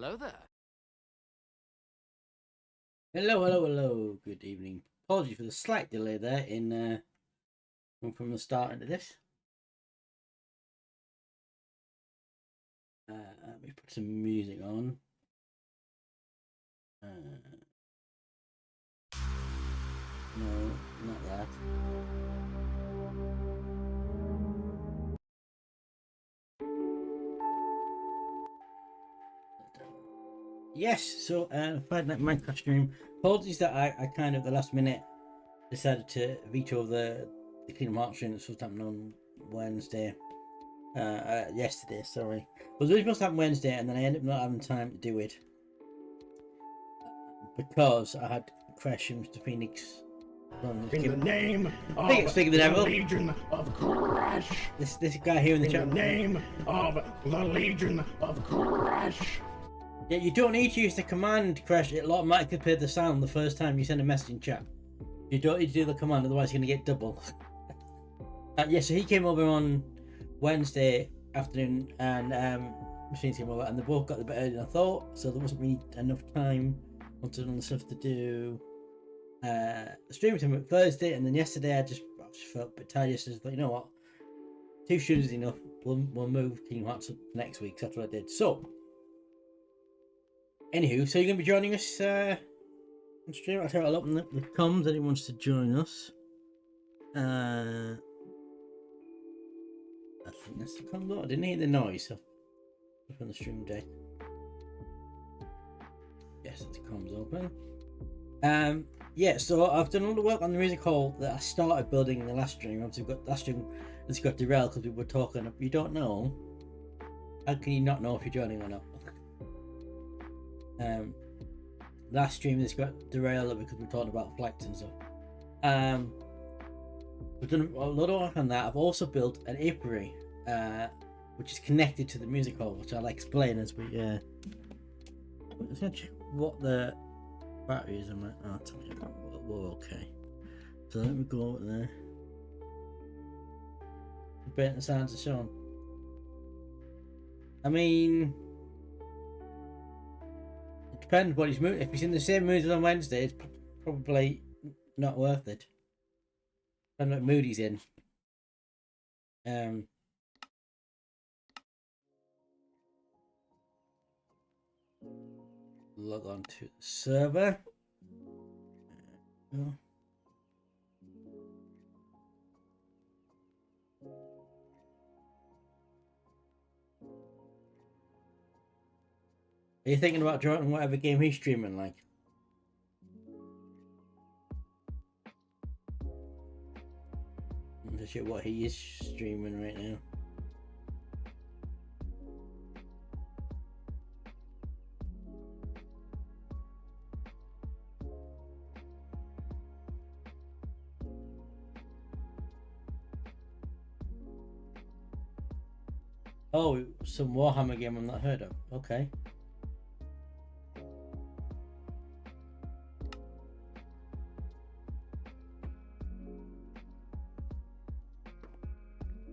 Hello there. Hello, hello, hello. Good evening. Apologies for the slight delay there in from the start into this. Let me put some music on. No, not that. Yes, so Friday Night Minecraft stream. Apologies that I kind of the last minute decided to veto the Kingdom Hearts stream that's supposed to happen on Wednesday. Yesterday, sorry. It was really supposed to happen Wednesday, and then I ended up not having time to do it because I had Crash and Mr. Phoenix. In the name of the devil. Legion of Crash. This guy here in the chat. In the name of the Legion of Crash. Yeah, you don't need to use the command Crash. It'll automatically play the sound the first time you send a message in chat. You don't need to do the command, otherwise you're going to get double. Yeah, so he came over on Wednesday afternoon, and machines came over, and they both got the bit earlier than I thought, so there wasn't really enough time. Wanted other stuff to do. Streaming to him Thursday, and then yesterday I just felt a bit tired. Yesterday, but you know what? 2 shooters is enough. We'll move Kingdom Hearts up next week. So that's what I did. So, anywho, so you're gonna be joining us on stream. I'll tell you, I'll open the comms. Anyone wants to join us? I think that's the comms. I didn't hear the noise. So from the stream deck. Yes, the comms open. Yeah, so I've done all the work on the music hall that I started building in the last stream. Obviously, we've got last stream that's got derailed because we were talking. You don't know. How can you not know if you're joining or not? Last stream this got derailed because we talked about flights and stuff. We've done a lot of work on that. I've also built an apiary, which is connected to the music hall, which I'll explain as we. I'm just gonna check what the batteries are. I'll tell you. We're okay. So let me go over there. Bent the sounds of Sean. I mean, it depends what his mood. If he's in the same mood as on Wednesday, it's probably not worth it. Depends what mood he's in. Log on to the server. Oh. Are you thinking about joining whatever game he's streaming like? I'm not sure what he is streaming right now. Oh, some Warhammer game I've not heard of. Okay.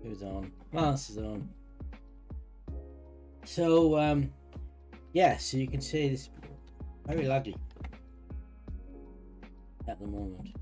Who's on? Lance is on. So, yeah, so you can see this very laggy at the moment.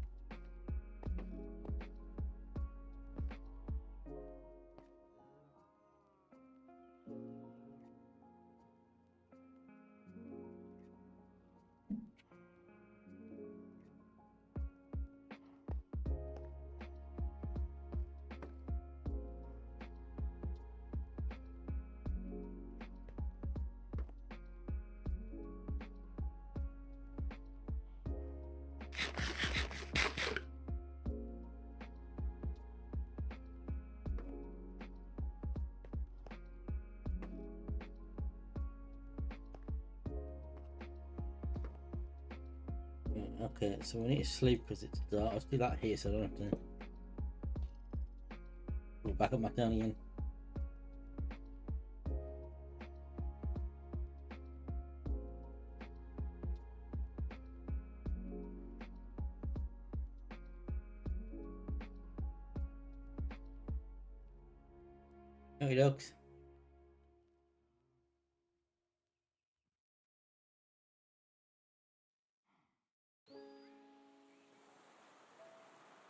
Okay, so we need to sleep because it's dark. Let's do that here so I don't have to go back up down again. Okay, dokes.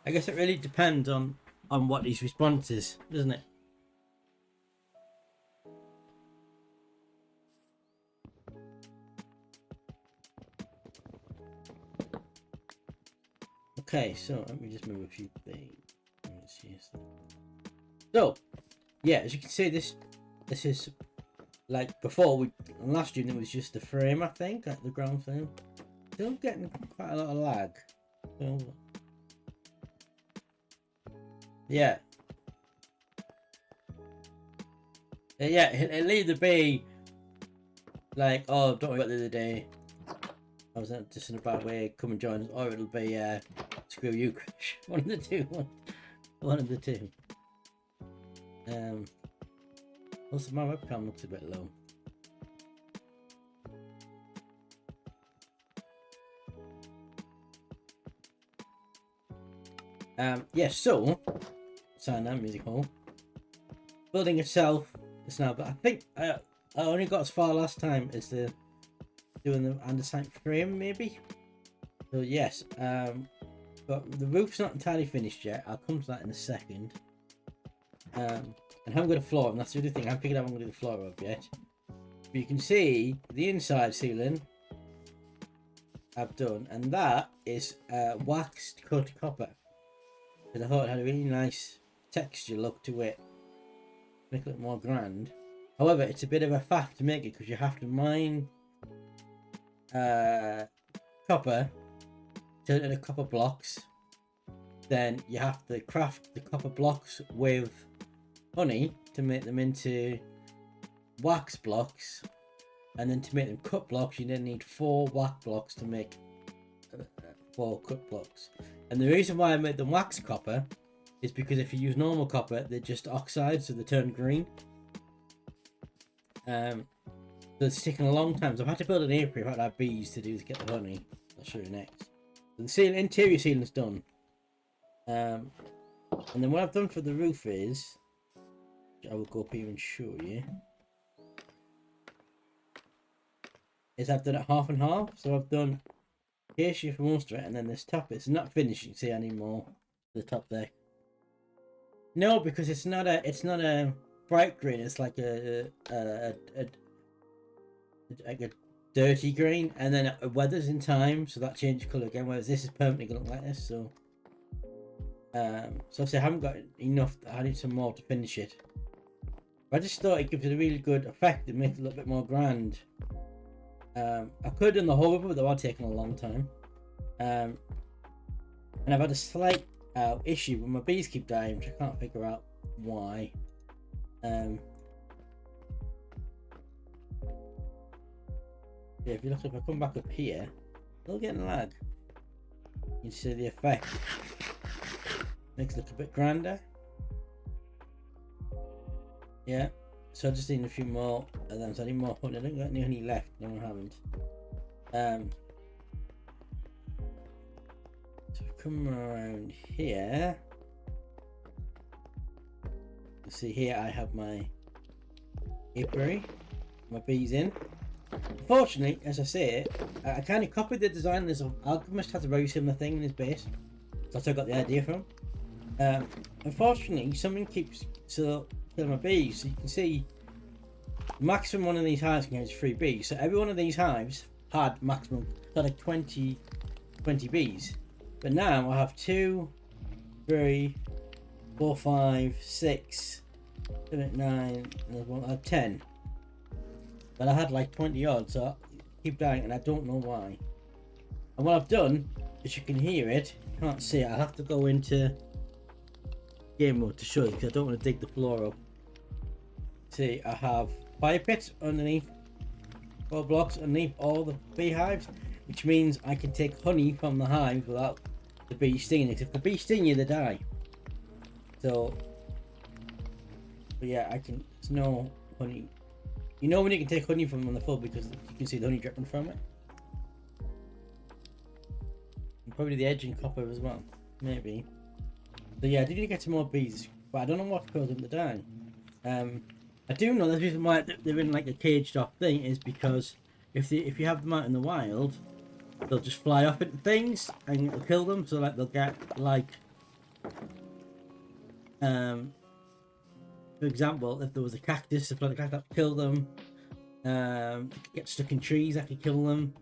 I guess it really depends on what his response is, doesn't it? Okay, so let me just move a few things. Let's see. So, yeah, as you can see, this is like before. Last unit was just the frame, I think, like the ground frame. Still getting quite a lot of lag. So, yeah. Yeah, it'll either be like, oh, don't worry about the other day, I was just in a bad way, come and join us, or it'll be screw you, Crash. One of the two. One of the two. Also, my webcam looks a bit low. Yeah, so sign that music hall. Building itself is now, but I think I only got as far last time as the doing the andesite frame, maybe. So yes, but the roof's not entirely finished yet. I'll come to that in a second. And I haven't got a floor, and that's the other thing. I haven't figured out I'm going to do the floor up yet. But you can see the inside ceiling I've done, and that is waxed cut copper. Because I thought it had a really nice texture look to it, make it look more grand. However, it's a bit of a faff to make it because you have to mine copper, turn it into copper blocks. Then you have to craft the copper blocks with honey to make them into wax blocks, and then to make them cut blocks you then need 4 wax blocks to make 4 cut blocks. And the reason why I made them wax copper is because if you use normal copper they just oxide, so they turn green. So it's taken a long time, so I've had to build an apiary. I've had to have bees to do to get the honey. I'll show you next. The interior ceiling's done. And then what I've done for the roof is, I will go up here and show you, is I've done it half and half. So I've done acacia for most of it, and then this top it's not finished. You can see any more the top there. No, because it's not a bright green. It's like a dirty green, and then it weathers in time, so that changes colour again. Whereas this is permanently gonna look like this. So obviously I haven't got enough. I need some more to finish it. But I just thought it gives it a really good effect. It makes it a little bit more grand. I could have done the whole but that would have taken a long time. And I've had a slight issue with my bees keep dying, which I can't figure out why. Yeah, if you look, if I come back up here, they'll get lag. You can see the effect. Makes it look a bit grander. Yeah. So I just need a few more of them. So I need more honey. I don't got any honey left. No, I haven't. So come around here. You see here I have my apiary, my bees in. Unfortunately, as I say it, I kind of copied the design. This Alchemist has a very similar thing in his base. So that's where I got the idea from. Unfortunately, something keeps killing my bees. So you can see maximum one of these hives can have 3 bees. So every one of these hives had maximum, got like 20 bees. But now I have 2, 3, 4, 5, 6, 7, 8, 9, and I have 10. But I had like 20 odd, so I keep dying and I don't know why. And what I've done, as you can hear it, you can't see it, I have to go into game mode to show you because I don't want to dig the floor up. See, I have fire pits underneath, 4 blocks underneath all the beehives, which means I can take honey from the hive without the bee stinging it. If the bee sting you, they die. So, but yeah, I can, there's no honey. You know when you can take honey from on the full because you can see the honey dripping from it. And probably the edge and copper as well, maybe. So yeah, I did get some more bees, but I don't know what caused them to die. I do know the reason why they're in like a caged off thing is because if you have them out in the wild, they'll just fly off into things and it'll kill them. So like they'll get like For example, if there was a cactus, if like a cactus kill them, get stuck in trees, I could kill them.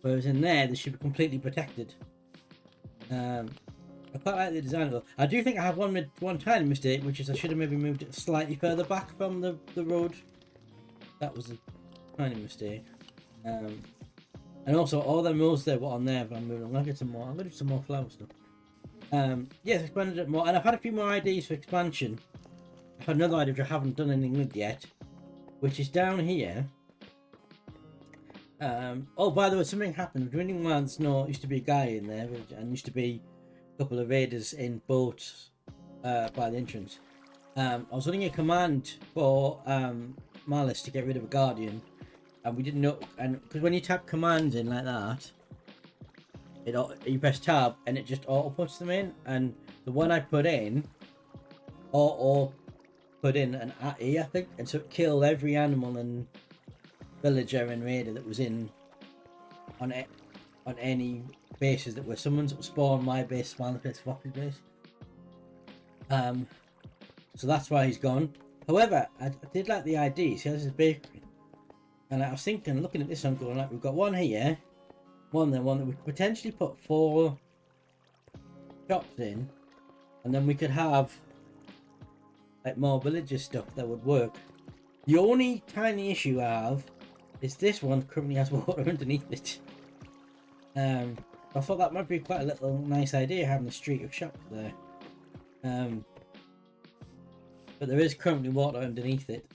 Whereas in there, they should be completely protected. I quite like the design of it. I do think I have one tiny mistake, which is I should have maybe moved it slightly further back from the road. That was a tiny mistake. And also all the moles there were on there. If I'm moving, I'm gonna get some more. I'm gonna do some more flower stuff. Yes, expanded it more, and I've had a few more ideas for expansion. I've had another idea which I haven't done anything with yet, which is down here. Oh, by the way, something happened. Dwindling Wild Snow used to be a guy in there, and used to be a couple of raiders in boats by the entrance. I was running a command for Malice to get rid of a guardian, and we didn't know. And because when you tap commands in like that, you press tab and it just auto puts them in. And the one I put in, auto put in an ATE, I think, and so it killed every animal and villager and raider that was in on any bases that were summons that spawn my base, Smiling Face, Floppy's base. So that's why he's gone. However, I did like the idea. See, there's a bakery, and I was thinking, looking at this, I'm going like, we've got one here, one there, one that we could potentially put 4 shops in, and then we could have like more villager stuff that would work. The only tiny issue I have is this one currently has water underneath it. I thought that might be quite a little nice idea, having a street of shops there. But there is currently water underneath it.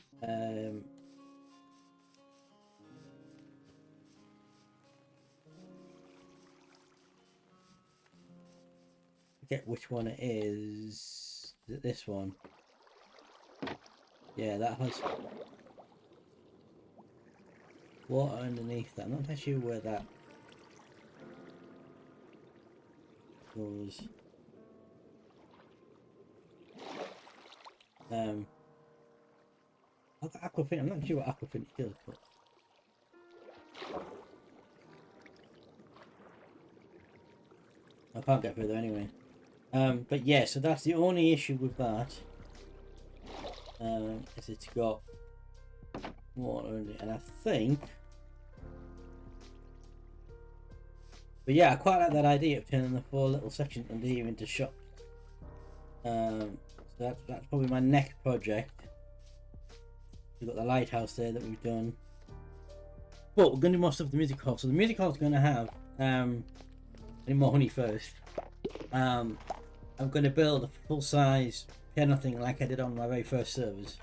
Forget which one it is. Is it this one? Yeah, that has water underneath that. I'm not entirely sure where that goes. Aquafin, I'm not sure what Aquafin does, but I can't get further anyway. But yeah, so that's the only issue with that. Is it's got water in it, and I think. But yeah, I quite like that idea of turning the 4 little sections under here into shops. So that's probably my next project. We've got the lighthouse there that we've done. But we're going to do more stuff with the music hall. So the music hall is going to have any more honey first. I'm going to build a full-size piano thing like I did on my very first servers.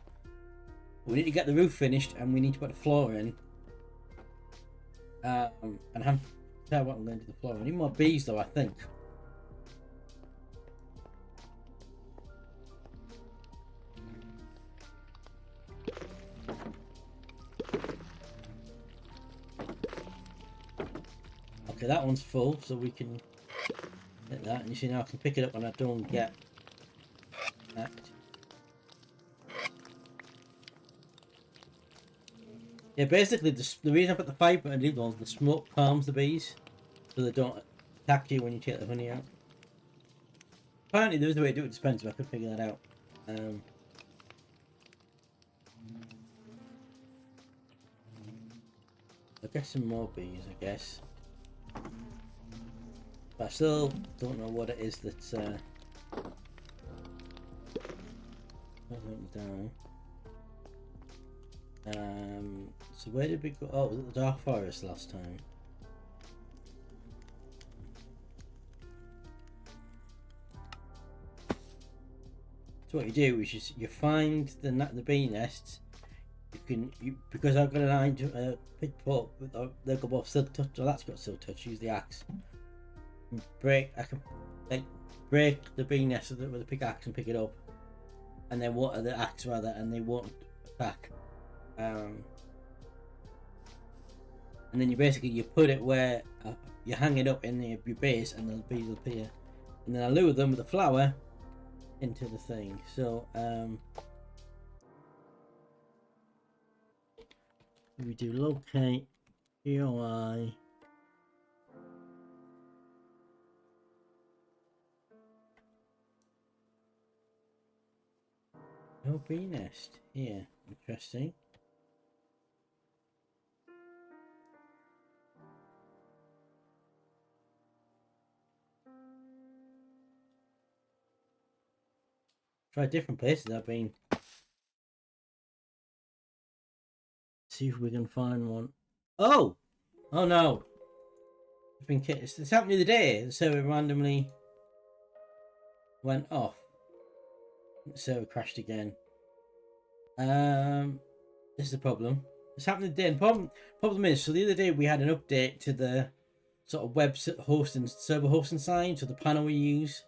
We need to get the roof finished and we need to put the floor in. And I haven't decided what I'm going to do the floor. We need more bees though, I think. Okay, that one's full, so we can get that. And you see now I can pick it up when I don't get that. Yeah, basically the reason I put the fire button in was the smoke calms the bees, so they don't attack you when you take the honey out. Apparently there is a way to do it expensive, I could figure that out. I'll get some more bees, I guess. But I still don't know what it is that's down. So where did we go? Oh, it was at the Dark Forest last time. So what you do is you find the bee nests. Because I've got an iron pitchfork, they'll go both silk touch. Oh, that's got silk touch. Use the axe. I can break the bee nest with a pickaxe and pick it up, and then water the axe rather, and they won't attack. And then you put it where you hang it up in your base, and the bees will appear. And then I lure them with a flower into the thing. So we do locate POI. No bee nest here. Interesting. Try different places I've been. See if we can find one. Oh! Oh no! It's happened the other day. The server randomly went off. The server crashed again. This is the problem. It's happened the day. Problem is, so the other day we had an update to the sort of web hosting server hosting side, so the panel we use.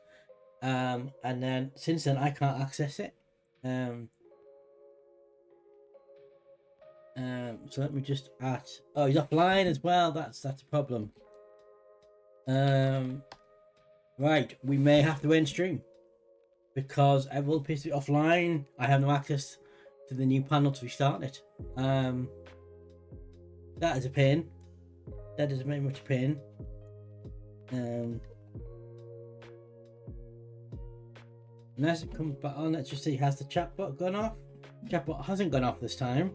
And then since then I can't access it. So let me just add. Oh, he's offline as well. That's a problem. Right, we may have to end stream because everyone appears to be offline. I have no access to the new panel to restart it. That is a pain. That is very much a pain. Unless it comes back on, let's just see. Has the chatbot gone off? Chatbot hasn't gone off this time.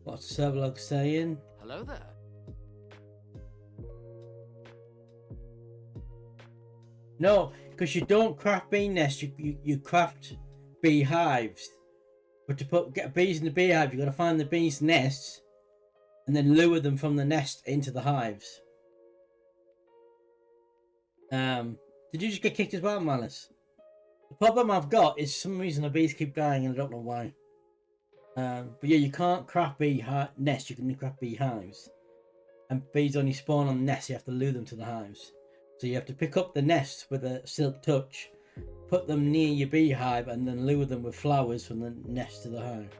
What's the server log saying? Hello there. No, because you don't craft bee nests, you craft beehives. But to get bees in the beehive, you've got to find the bees' nests and then lure them from the nest into the hives. Did you just get kicked as well, Malice? The problem I've got is for some reason the bees keep dying and I don't know why. But yeah, you can't craft bee nests, you can only craft beehives. And bees only spawn on the nests, you have to lure them to the hives. So you have to pick up the nests with a silk touch, put them near your beehive, and then lure them with flowers from the nest to the hive.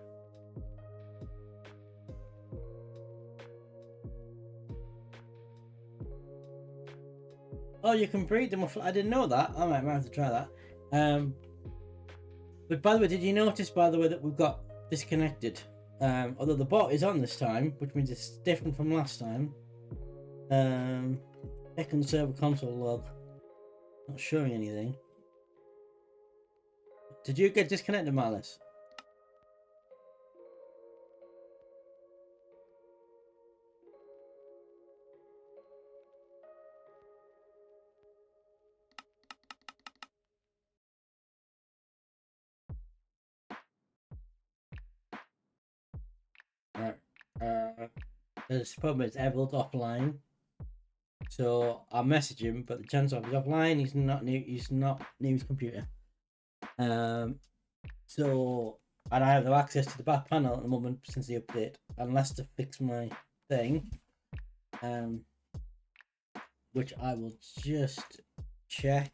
Oh, you can breed them with... I didn't know that. I might have to try that. But by the way, did you notice, by the way, that we've got disconnected? Although the bot is on this time, which means it's different from last time. Second server console log. Not showing anything. Did you get disconnected, Malice? Right. The problem is Everald's offline. So I'll message him, but the chance of he's offline, he's not near his computer. So, and I have no access to the back panel at the moment since the update, unless to fix my thing. Which I will just check.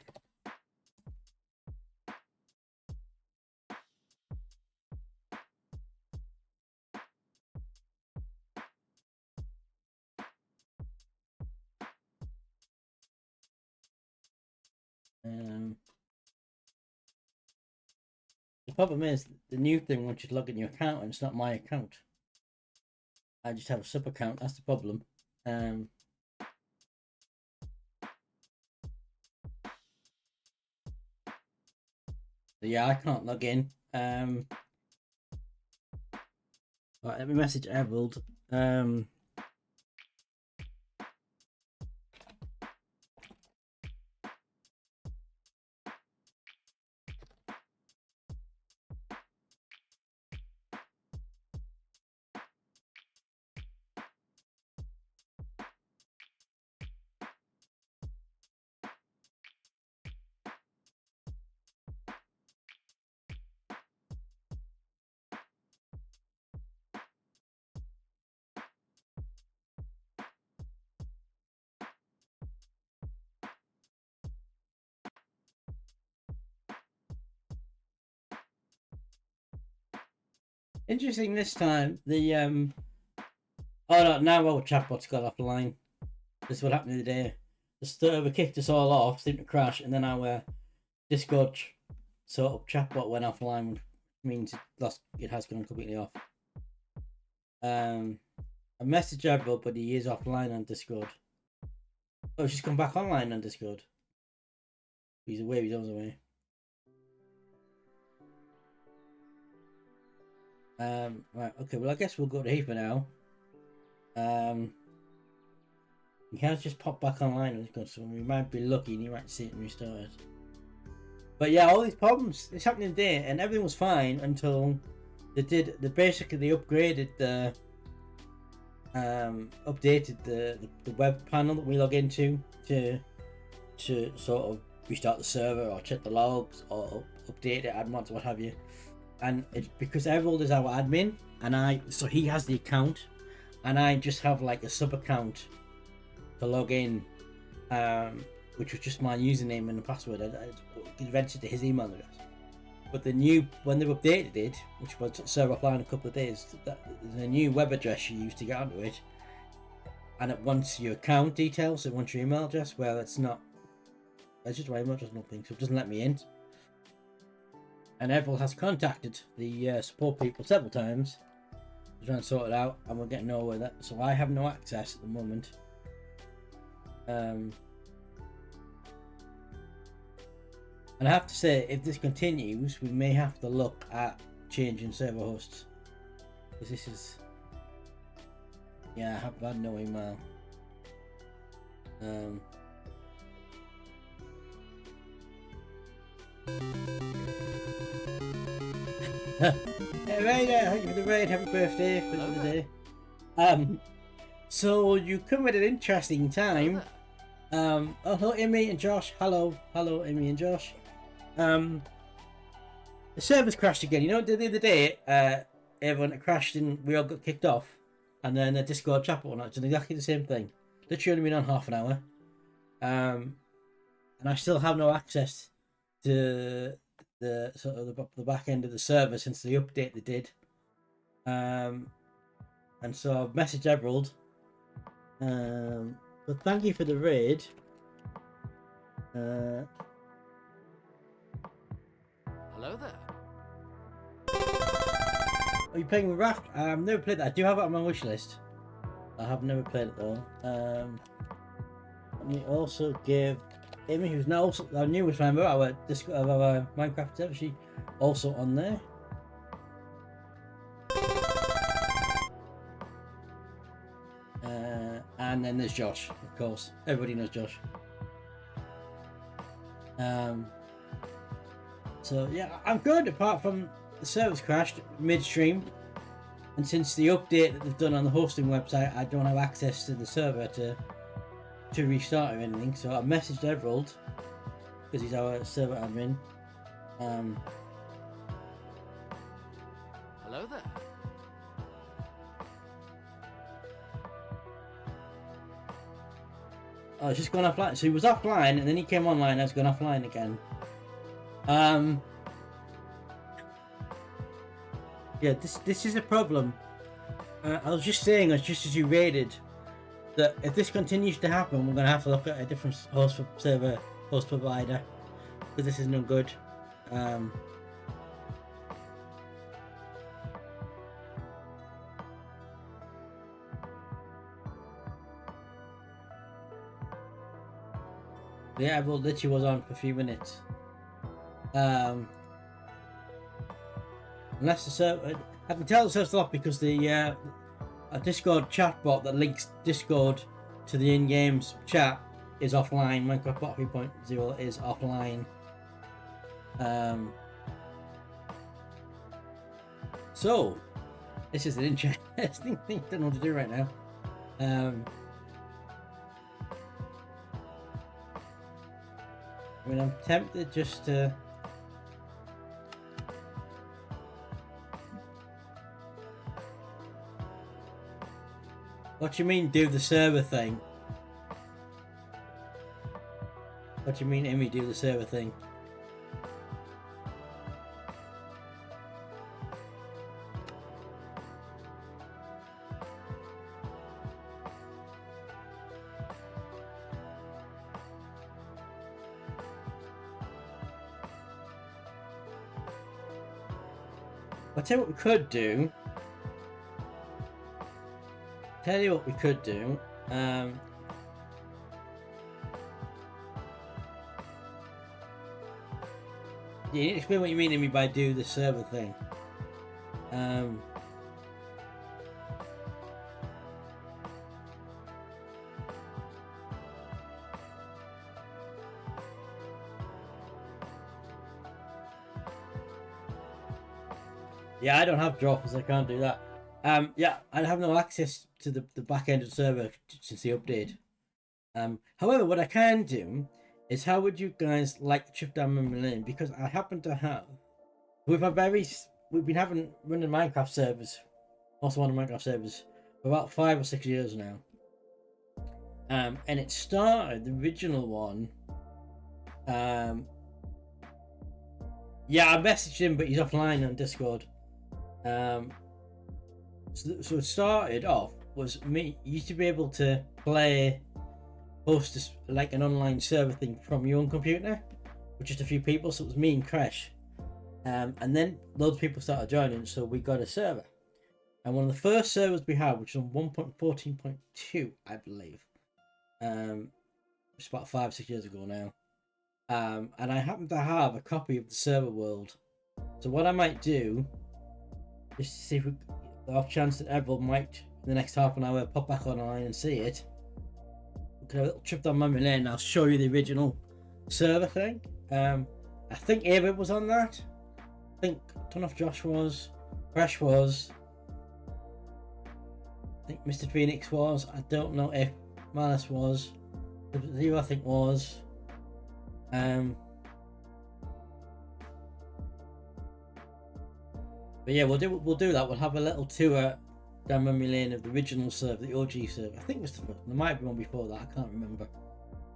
The problem is the new thing once you log in your account and it's not my account. I just have a sub account. That's the problem. So yeah, I can't log in. Right, let me message Everald. Interesting this time. The oh no, now our chatbot's got offline. This is what happened the other day. The server kicked us all off, seemed to crash, and then our Discord sort of chatbot went offline, which means it has gone completely off. I messaged Everald, but he is offline on Discord. Oh, he's just come back online on Discord. He's away, he's always away. Right, okay, well I guess we'll go to here for now. You can't just pop back online so we might be lucky and you might see it restarted. But yeah, all these problems, it's happening there, and everything was fine until they upgraded the updated the web panel that we log into to sort of restart the server or check the logs or update it, add mods, what have you. And it's because Everald is our admin, and so he has the account, and I just have like a sub account to log in, which was just my username and the password. I invented to his email address. But when they've updated it, which was server offline a couple of days, there's a new web address you use to get onto it, and it wants your account details, it wants your email address. Well, it's just my email address, nothing, so it doesn't let me in. And Everald has contacted the support people several times to try and sort it out, and we're getting nowhere with that. So I have no access at the moment. And I have to say, if this continues, we may have to look at changing server hosts, because this is, yeah, I have had no email. Hey Raider, thank you for the raid, happy birthday for the day. So you come at an interesting time. Oh, hello Amy and Josh. Hello Amy and Josh. The servers crashed again. You know, the other day, everyone crashed and we all got kicked off, and then the Discord chat went on. Did exactly the same thing. Literally only been on half an hour, and I still have no access to the sort of the back end of the server since the update they did. And so I've messaged Everald. But thank you for the raid. Hello there. Are you playing with Raft? I've never played that. I do have it on my wish list. I have never played it though. Let me also give Amy, who's now also our newest member, our Minecraft server, she also on there. And then there's Josh, of course. Everybody knows Josh. So yeah, I'm good apart from the servers crashed midstream, and since the update that they've done on the hosting website, I don't have access to the server to restart or anything. So I messaged Everald because he's our server admin. Hello there. Oh, it's just gone offline. So he was offline, and then he came online. And it's gone offline again. Yeah, this is a problem. I was just saying, just as you rated, that if this continues to happen, we're gonna have to look at a different host provider, because this is no good. Yeah, well, literally was on for a few minutes. Unless the server, I can tell the server's off because the a Discord chatbot that links Discord to the in-game chat is offline. Minecraft Bot 3.0 is offline. So this is an interesting thing. I don't know what to do right now. I mean, I'm tempted just to. What do you mean, do the server thing? What do you mean, Emmy, do the server thing? I'll tell you what we could do. Tell you what we could do. You need to explain what you mean to me by do the server thing. Yeah, I don't have droppers. I can't do that. Yeah, I have no access to the back end of the server since the update. However, what I can do is, how would you guys like to trip down memory lane? Because I happen to have, we've been running Minecraft servers, also one of Minecraft servers, for about 5 or 6 years now. And it started, the original one. Yeah, I messaged him, but he's offline on Discord. So it started off was me. You used to be able to host like an online server thing from your own computer with just a few people. So it was me and Crash, and then loads of people started joining. So we got a server, and one of the first servers we had, which was on 1.14.2, I believe, it's about 5-6 years ago now. And I happen to have a copy of the server world. So what I might do is to see if the off chance that everyone might in the next half an hour pop back online and see it. We'll get a little trip down memory lane and I'll show you the original server thing. I think Ava was on that. I don't know if Josh was, Crash was. I think Mr. Phoenix was. I don't know if Malice was. Zero I think was. But yeah, we'll do that. We'll have a little tour down memory lane of the original server, the OG server. I think it was the first. There might be one before that. I can't remember.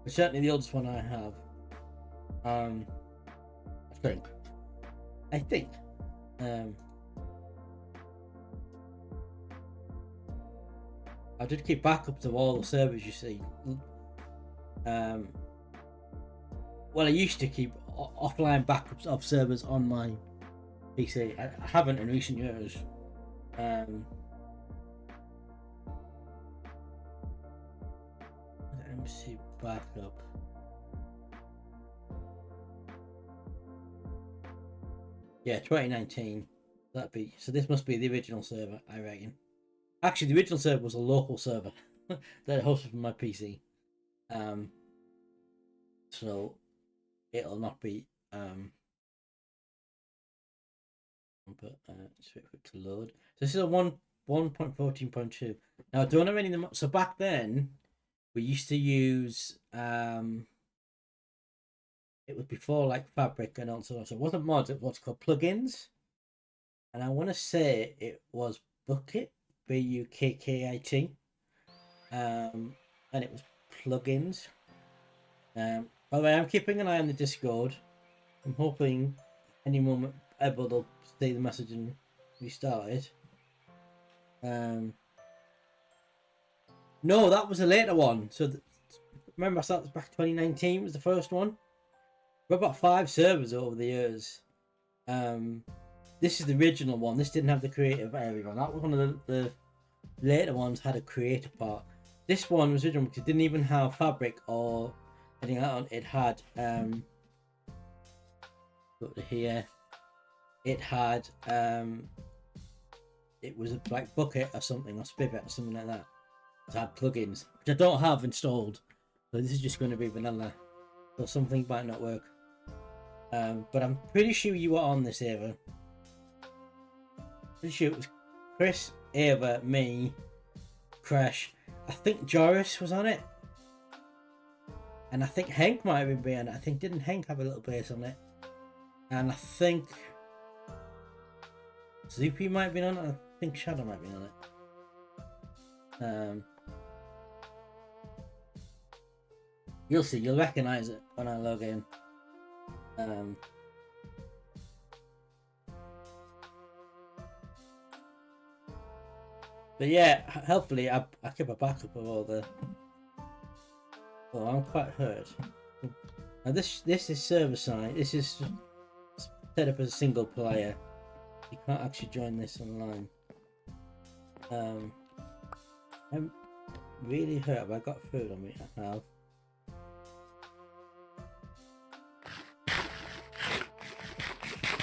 But certainly the oldest one I have. I think. I did keep backups of all the servers. You see. Well, I used to keep offline backups of servers on my PC. I haven't in recent years. MC backup. Yeah, 2019. This must be the original server, I reckon. Actually, the original server was a local server that I hosted from my PC. So it'll not be but just wait for it to load. So this is a 1.14.2. Now I don't have any of them. So back then we used to use it was before like Fabric and also, so it wasn't mods, it was what's called plugins. And I want to say it was Bukkit, Bukkit. And it was plugins. By the way, I'm keeping an eye on the Discord. I'm hoping any moment Ebba will see the message and restart it. No, that was a later one. So remember, I started back 2019 was the first one. We're about 5 servers over the years. This is the original one. This didn't have the creative area on. That was one of the later ones had a creative part. This one was original because it didn't even have Fabric or anything like that. It had go to here. It had it was like Bukkit or something, or Spivet or something like that. It had plugins which I don't have installed, so this is just going to be vanilla, so something might not work. But I'm pretty sure you were on this, Ava. Pretty sure it was Chris, Ava, me, Crash. I think Joris was on it, and I think Hank might have been on it. I think didn't Hank have a little base on it? And I think Zoopy might have been on it. I think Shadow might have been on it. You'll see. You'll recognise it when I log in. But yeah, helpfully I keep a backup of all the. Oh, I'm quite hurt. Now this is server side. This is set up as a single player. You can't actually join this online. I'm really hurt. Have I got food on me? I have.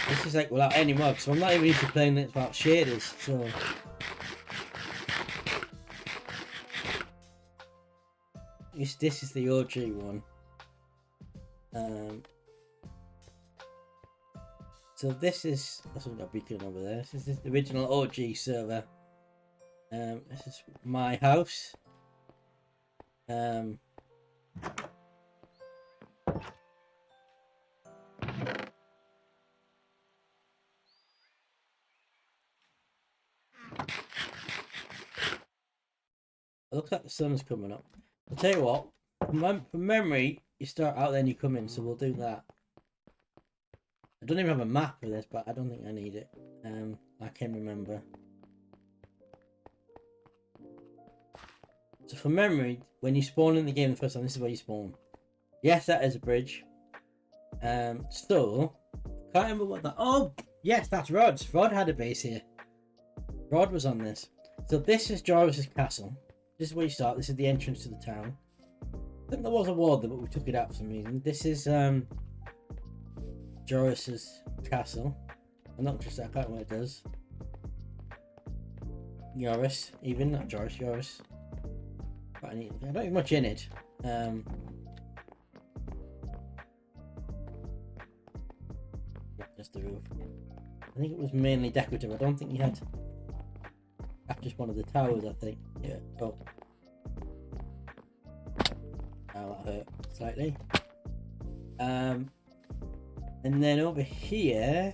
This is like without any mods, so I'm not even used to playing it without shaders. So this is the OG one. So this is that's got a beacon over there. This is the original OG server. This is my house. It looks like the sun's coming up. I'll tell you what, from memory, you start out then you come in, so we'll do that. I don't even have a map for this, but I don't think I need it. I can remember. So from memory, when you spawn in the game the first time, this is where you spawn. Yes, that is a bridge. So, can't remember what that... Oh, yes, that's Rod's. Rod had a base here. Rod was on this. So this is Joris's castle. This is where you start. This is the entrance to the town. I think there was a wall there, but we took it out for some reason. This is Joris's castle. I'm not just I can't remember what it does. Joris, even not Joris, Joris. But I don't have much in it. Just the roof. I think it was mainly decorative. I don't think he had. That's just one of the towers, I think. Yeah. Oh. Oh, that hurt slightly. And then over here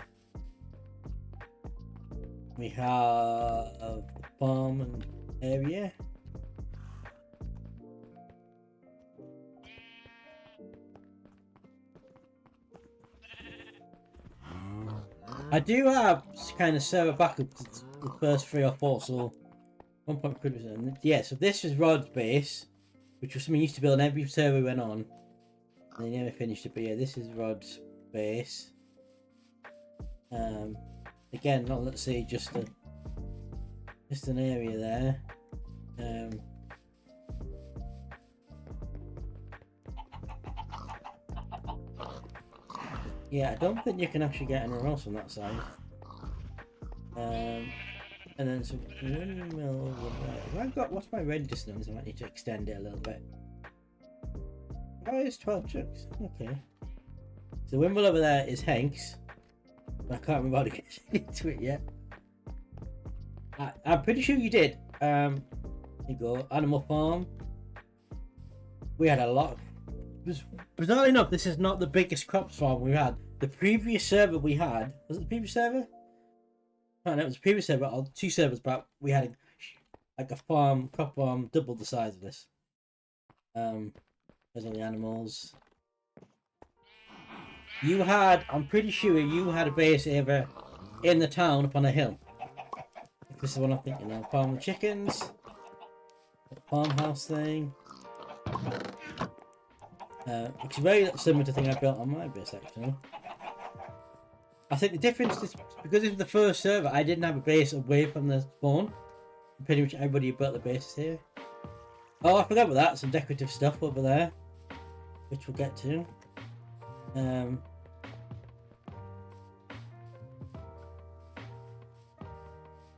we have the farm and area. I do have kind of server backup to the first 3 or 4, so 1.3%. Yeah, so this is Rod's base, which was something he used to build on every server we went on. And he never finished it, but yeah, this is Rod's base. Again, not let's say just an area there. Yeah, I don't think you can actually get anywhere else on that side. And then some windmill over there. What's my red distance? I might need to extend it a little bit. Oh, it's 12 chunks. Okay. So the windmill over there is Hank's. I can't remember how to get into it yet. I'm pretty sure you did. Here you go. Animal farm. We had a lot. Bizarrely enough, this is not the biggest crops farm we had. The previous server we had, was it the previous server? No, it was the previous server, or 2 servers back. We had like a crop farm, double the size of this. There's all the animals. You had, I'm pretty sure you had a base over in the town up on a hill. If this is what I'm thinking now. Farm the chickens. Farmhouse thing. Which is very similar to the thing I built on my base actually. I think the difference is because it was the first server, I didn't have a base away from the spawn. Pretty much everybody built the bases here. Oh, I forgot about that. Some decorative stuff over there, which we'll get to.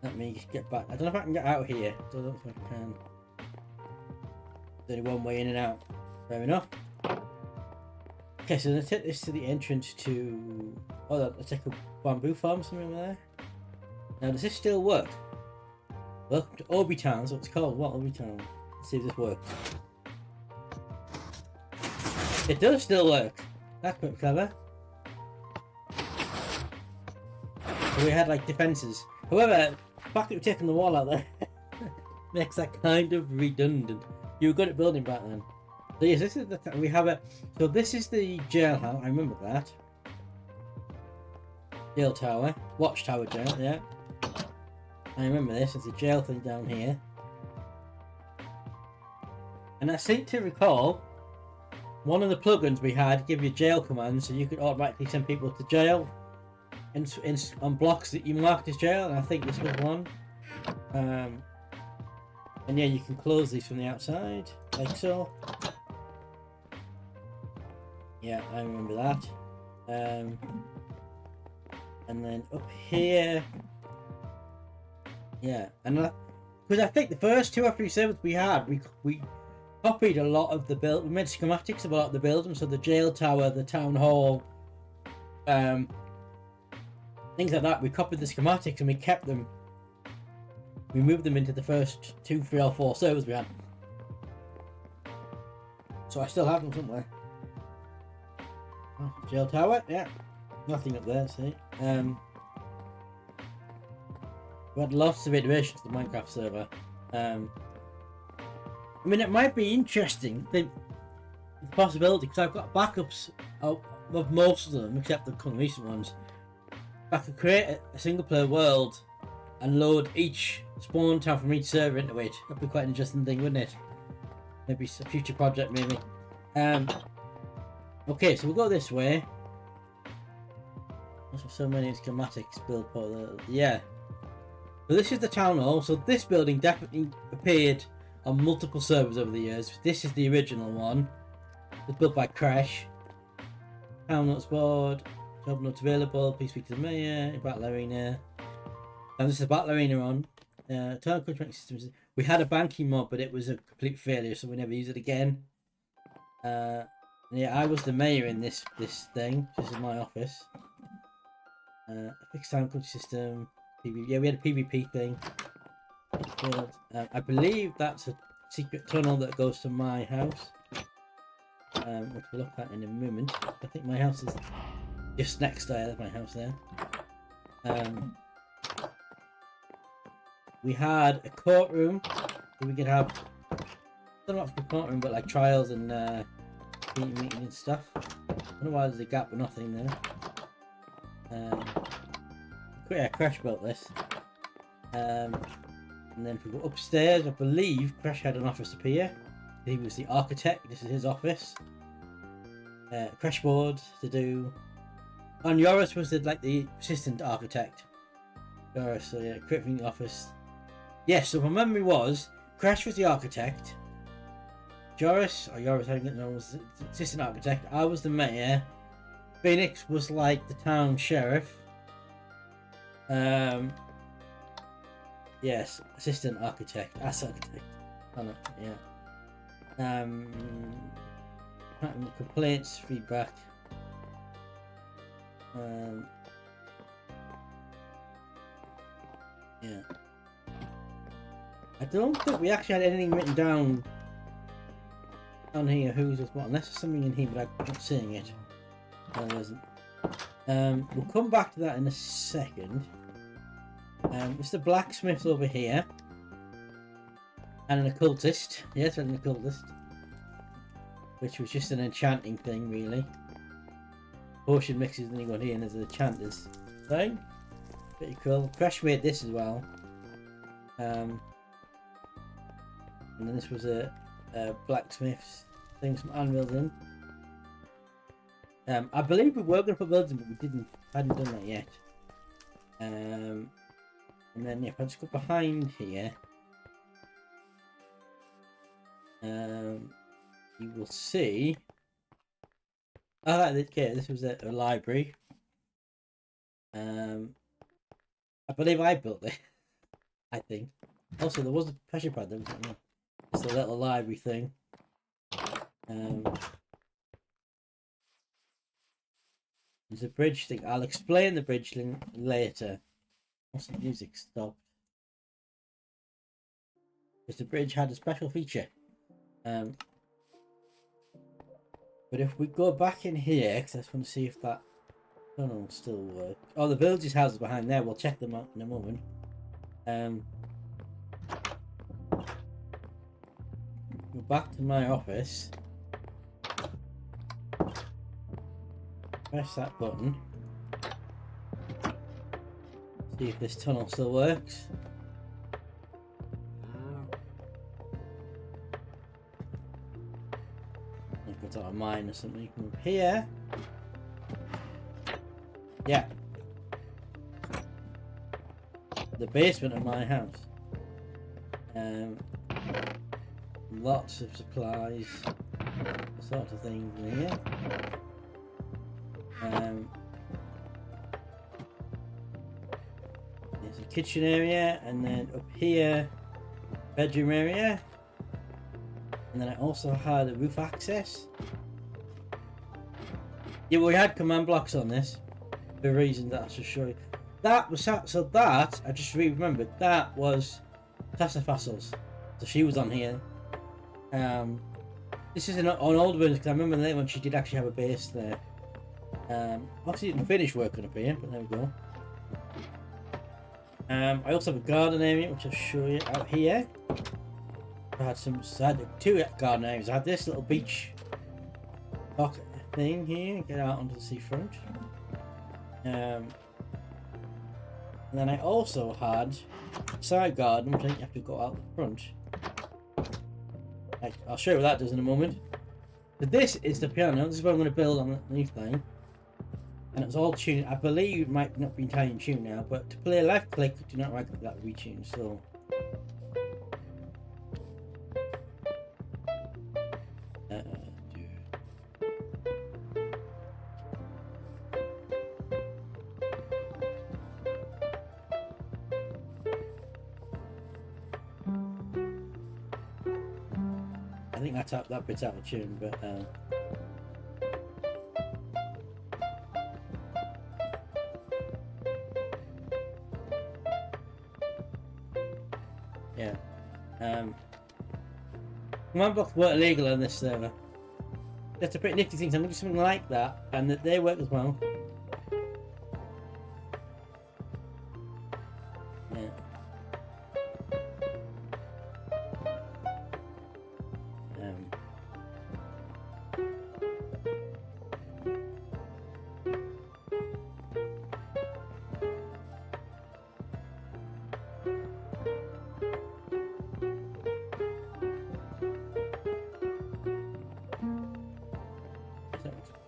Let me just get back. I don't know if I can get out here. I don't know if I can. There's only one way in and out. Fair enough. Okay, so let's take this to the entrance to... Oh, let's take a bamboo farm somewhere over there. Now, does this still work? Welcome to Obi Town, that's what it's called. What Obi Town? Let's see if this works. It does still work. That's quite clever. So we had like defences. However, the fact that we're taking the wall out there makes that kind of redundant. You were good at building back then. So yes, this is the we have it. So this is the jailhouse. I remember that. Jail tower, watchtower jail. Yeah, I remember this. It's a jail thing down here. And I seem to recall one of the plugins we had give you jail commands, so you could automatically send people to jail on blocks that you marked as jail. And I think this was one. And yeah, you can close these from the outside, like so. Yeah, I remember that. And then up here, yeah, and because I think the first 2 or 3 servers we had, we copied a lot of the build. We made schematics of a lot of the buildings, so the jail tower, the town hall, things like that. We copied the schematics and we kept them. We moved them into the first 2, 3 or 4 servers we had. So I still have them somewhere. Oh, jail tower, yeah. Nothing up there, see. We had lots of iterations of the Minecraft server. I mean, it might be interesting, the possibility, because I've got backups of most of them, except the current recent ones. I could create a single player world and load each spawn town from each server into it. That'd be quite an interesting thing, wouldn't it? Maybe a future project, maybe. Okay, so we'll go this way. There's so many schematics built for the... Yeah. So this is the town hall. So this building definitely appeared on multiple servers over the years. This is the original one. It's built by Crash. Town notes board. Job notes available. Please speak to the mayor. Battle arena. And this is the battle arena on. Town contract systems. We had a banking mod, but it was a complete failure, so we never used it again. Yeah, I was the mayor in this thing. This is my office. Fixed time country system. Yeah, we had a PvP thing. I believe that's a secret tunnel that goes to my house, which we'll look at in a moment. I think my house is just next there. That's my house there. We had a courtroom so we could have, I don't know what's the courtroom, but like trials and meeting and stuff. I don't know why there's a gap with nothing there. Yeah, Crash built this. And then if we go upstairs, I believe Crash had an office up here. He was the architect. This is his office. Crash board to do. And Joris was the assistant architect. Joris, so yeah, creating the office. Yes, so my memory was Crash was the architect. Joris, I think it was the assistant architect. I was the mayor. Phoenix was like the town sheriff. Yes, assistant architect, architect. Oh, no, yeah. Complaints, feedback. Yeah. I don't think we actually had anything written down here. Who's what? Unless there's something in here, but I'm not seeing it. No, there isn't. We'll come back to that in a second. It's the blacksmith over here. And an occultist. Yes, an occultist. Which was just an enchanting thing, really. Potion mixes, then you go in here and there's an enchanter's thing. Pretty cool. Crash made this as well. And then this was a blacksmith's thing, some anvils in. I believe we were going to put buildings in, but we hadn't done that yet. And then if I just go behind here, you will see. Okay, this was a library. I believe I built it. I think. Also, there was a pressure pad. There was just a little library thing. There's a bridge thing. I'll explain the bridge thing later. Once the music stopped. Because the bridge had a special feature. But if we go back in here, because I just want to see if that tunnel still works. Oh, the village's house is behind there. We'll check them out in a moment. Go back to my office. Press that button. See if this tunnel still works. I've got a mine or something. You can move here. Yeah. The basement of my house. Lots of supplies. Sort of things in here. There's a kitchen area, and then up here, bedroom area, and then I also had a roof access. Yeah, we had command blocks on this for reasons that I should show you. that was so that I just remembered that was Tessa Fossils. So she was on here. This is an old one because I remember later when she did actually have a base there. Obviously didn't finish working up here, but there we go. I also have a garden area which I'll show you out here. I had two garden areas. I had this little beach dock thing here, get out onto the seafront. And then I also had a side garden, which I think you have to go out the front. I'll show you what that does in a moment. But this is the piano. This is what I'm going to build on the new thing. And it's all tuned. I believe it might not be entirely in tune now, but to play left click, do not right click, that will be tuned. So. I think I tapped that bit out of tune, but yeah. Command blocks weren't illegal on this server. That's a pretty nifty thing. So I'm going to do something like that, and that they work as well. Yeah.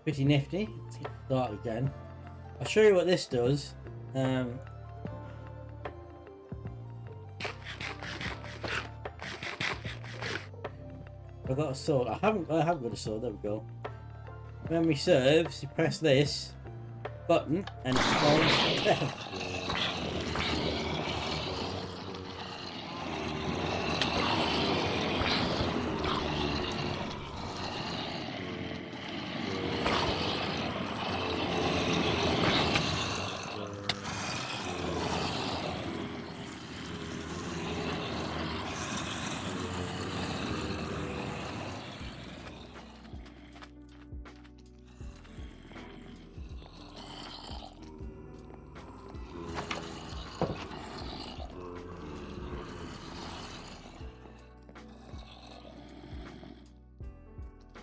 Pretty nifty. Let's get started again. I'll show you what this does. I've got a sword. I have got a sword. There we go. Memory serves. You press this button and it falls.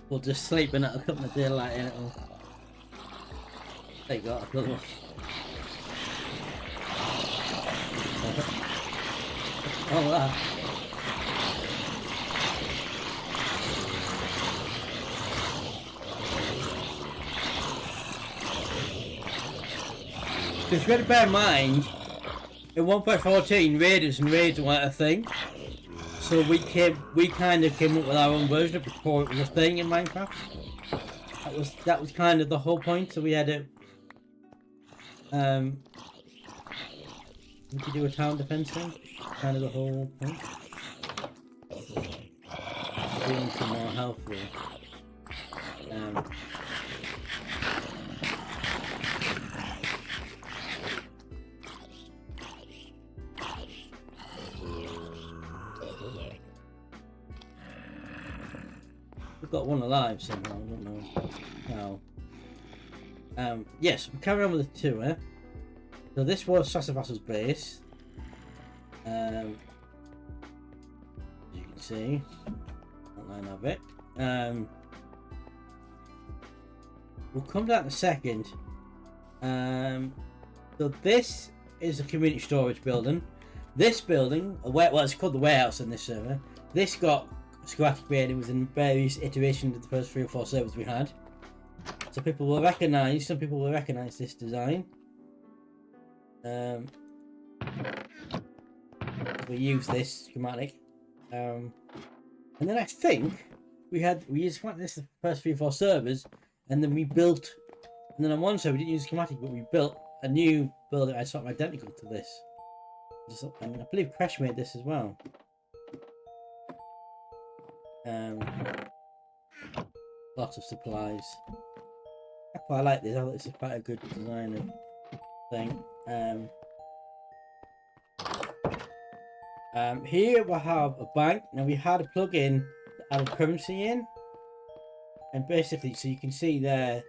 We'll just sleep and it'll come to daylight and it'll. There you go, another one. Oh, that. Because you got to bear in mind, in 1.14, raiders and raids weren't a thing. So we kind of came up with our own version before it was a thing in Minecraft. That was kind of the whole point. So we had a we could do a town defense thing. Kind of the whole point. Doing some more health here. We've got one alive somehow, I don't know how. Yes, we'll carry on with the tour. So this was Sassafras' base. As you can see, outline of it. We'll come to that in a second. So this is a community storage building. This building, well, it's called the warehouse in this server. This got schematic made. It was in various iterations of the first 3 or 4 servers we had. So people will recognise. Some people will recognise this design. We use this schematic, and then I think we used schematic this the first 3 or 4 servers, and then we built. And then on one server we didn't use schematic, but we built a new building. I sort of identical to this. And I believe Crash made this as well. Lots of supplies. I quite like this. I think this is quite a good design thing. Here we have a bank. Now we had a plug-in that added currency in, and basically, so you can see there.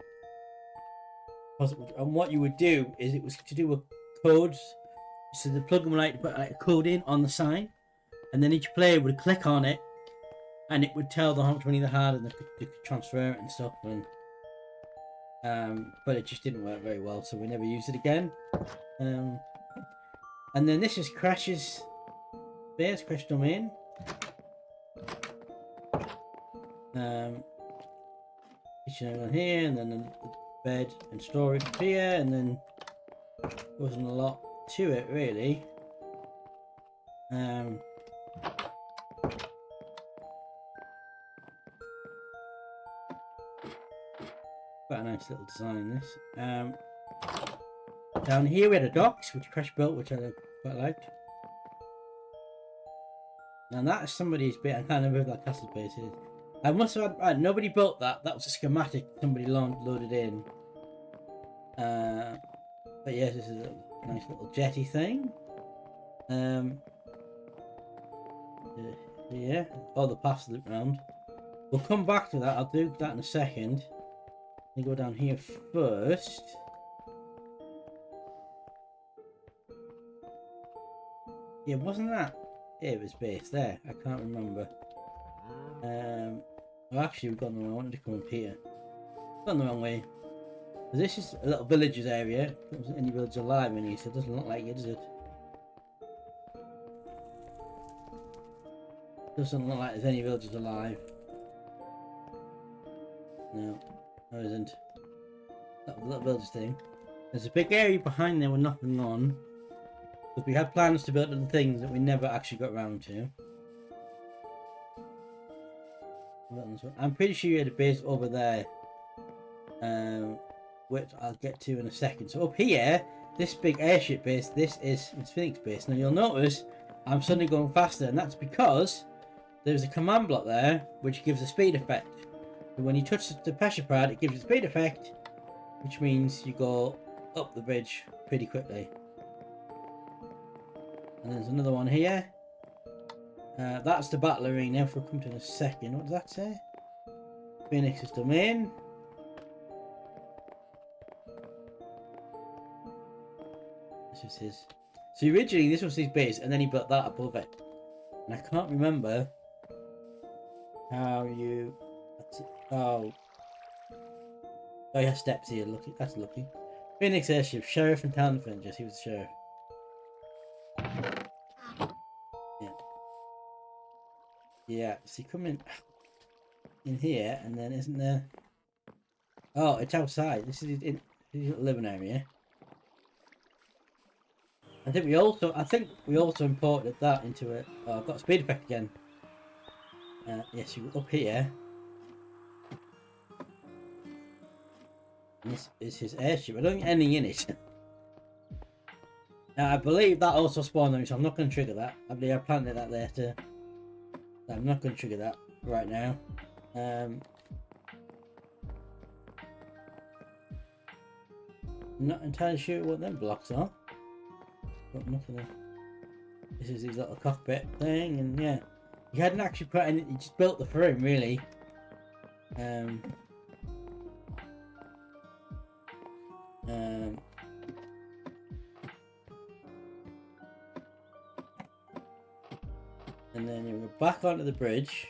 And what you would do is it was to do with codes. So the plug-in would like to put like a code in on the sign, and then each player would click on it, and it would tell them how much money they had, and they could transfer it and stuff. And but it just didn't work very well, so we never used it again. And then this is Crash's base, Crash domain. Kitchen area here, and then the bed and storage here, and then wasn't a lot to it really. Quite a nice little design this. Down here we had a docks which Crash built, which I quite liked. And that's somebody's bit. I can't remember who that castle base is. I must have had, nobody built that. That was a schematic somebody loaded in. But yes, this is a nice little jetty thing. Yeah, all the paths loop round. We'll come back to that. I'll do that in a second. Let me go down here first. Yeah, wasn't that it was based there? I can't remember. Well, actually, we've gone the wrong way. I wanted to come up here. Gone the wrong way. This is a little villages area. There any village alive in here, so it doesn't look like it, does it? Doesn't look like there's any villages alive. No, there isn't. That little village thing. There's a big area behind there with nothing on. But we had plans to build other things that we never actually got around to. I'm pretty sure you had a base over there. Which I'll get to in a second. So up here, this big airship base, this is Phoenix base. Now you'll notice I'm suddenly going faster, and that's because there's a command block there which gives a speed effect. And when you touch the pressure pad, it gives you a speed effect, which means you go up the bridge pretty quickly. And there's another one here. That's the battle arena. If we'll come to in a second. What does that say? Phoenix's domain. This is his. So originally this was his base, and then he built that above it. And I can't remember how you. Oh, yeah, steps here. Lucky, that's lucky. Phoenix airship, sheriff and town defenders. He was the sheriff. Yeah, see, come in here, and then isn't there? Oh, it's outside. This is in his living area. I think we also imported that into it. Oh, I've got a speed effect again. Yes, you go up here. And this is his airship. I don't think anything in it. Now, I believe that also spawned on me, so I'm not going to trigger that. I believe I planted that there too. I'm not going to trigger that right now. I'm not entirely sure what them blocks are. But nothing. This is his little cockpit thing, and yeah, you hadn't actually put any. You just built the frame, really. And then you go back onto the bridge.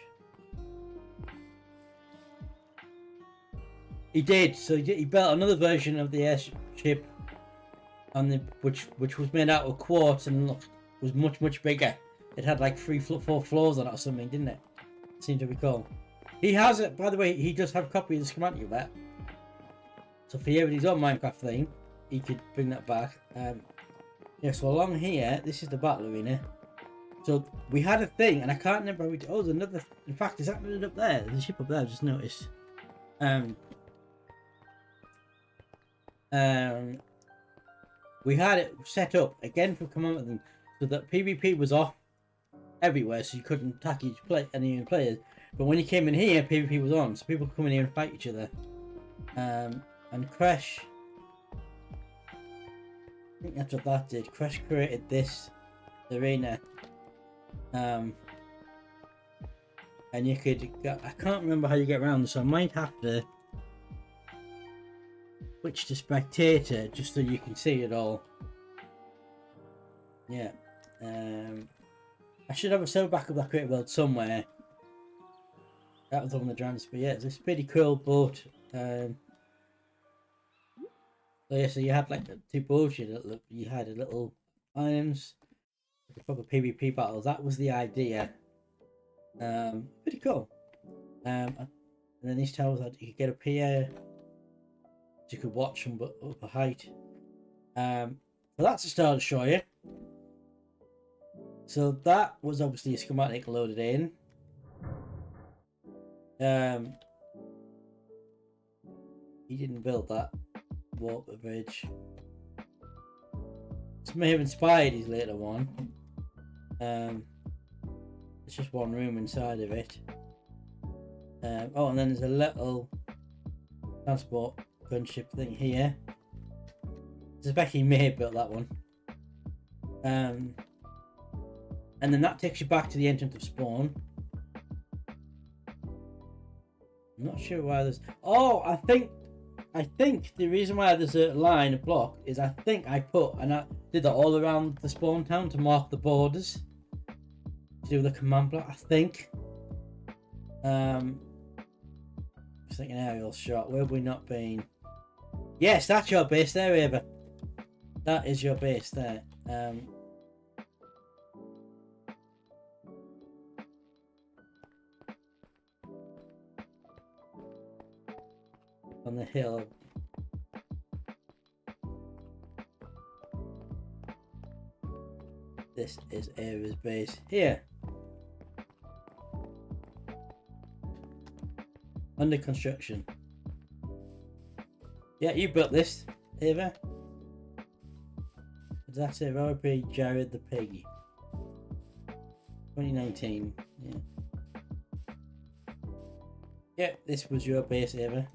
He did. So he built another version of the airship, on the which was made out of quartz and was much bigger. It had like 4 floors on it or something, didn't it? Seem to recall. He has it. By the way, he does have a copy of the schematic of that. So for everybody's own Minecraft thing, he could bring that back. Yeah. So along here, this is the battle arena. So we had a thing, and I can't remember how we. Oh, there's another. In fact, is that up there? There's a ship up there. I just noticed. We had it set up again for command them, so that PvP was off everywhere, so you couldn't attack any players. But when you came in here, PvP was on, so people could come in here and fight each other. And Crash, I think that's what that did. Crash created this arena. And you could go, I can't remember how you get around, so I might have to switch to spectator just so you can see it all. Yeah. I should have a server backup of that creative world somewhere. That was on the drums, but yeah, it's a pretty cool boat. So yeah, so you had like two boats. You had a little islands, like a proper PvP battle. That was the idea. Pretty cool. And then these towers that you could get up here, so you could watch them but up a height. So that's a start to show you. So that was obviously a schematic loaded in. He didn't build that water bridge. This may have inspired his later one. It's just one room inside of it. Oh, and then there's a little transport gunship thing here. This is Becky May built that one. And then that takes you back to the entrance of spawn. I'm not sure why there's... Oh, I think the reason why there's a line of block is I think I did that all around the spawn town to mark the borders. To do the command block, I think. Just thinking aerial shot. Where have we not been? Yes, that's your base there, Ava. That is your base there. On the hill. This is Ava's base here. Under construction. Yeah, you built this, Ava. That's it, R.I.P. Jared the Piggy. 2019, yeah. Yep, this was your base, Ava.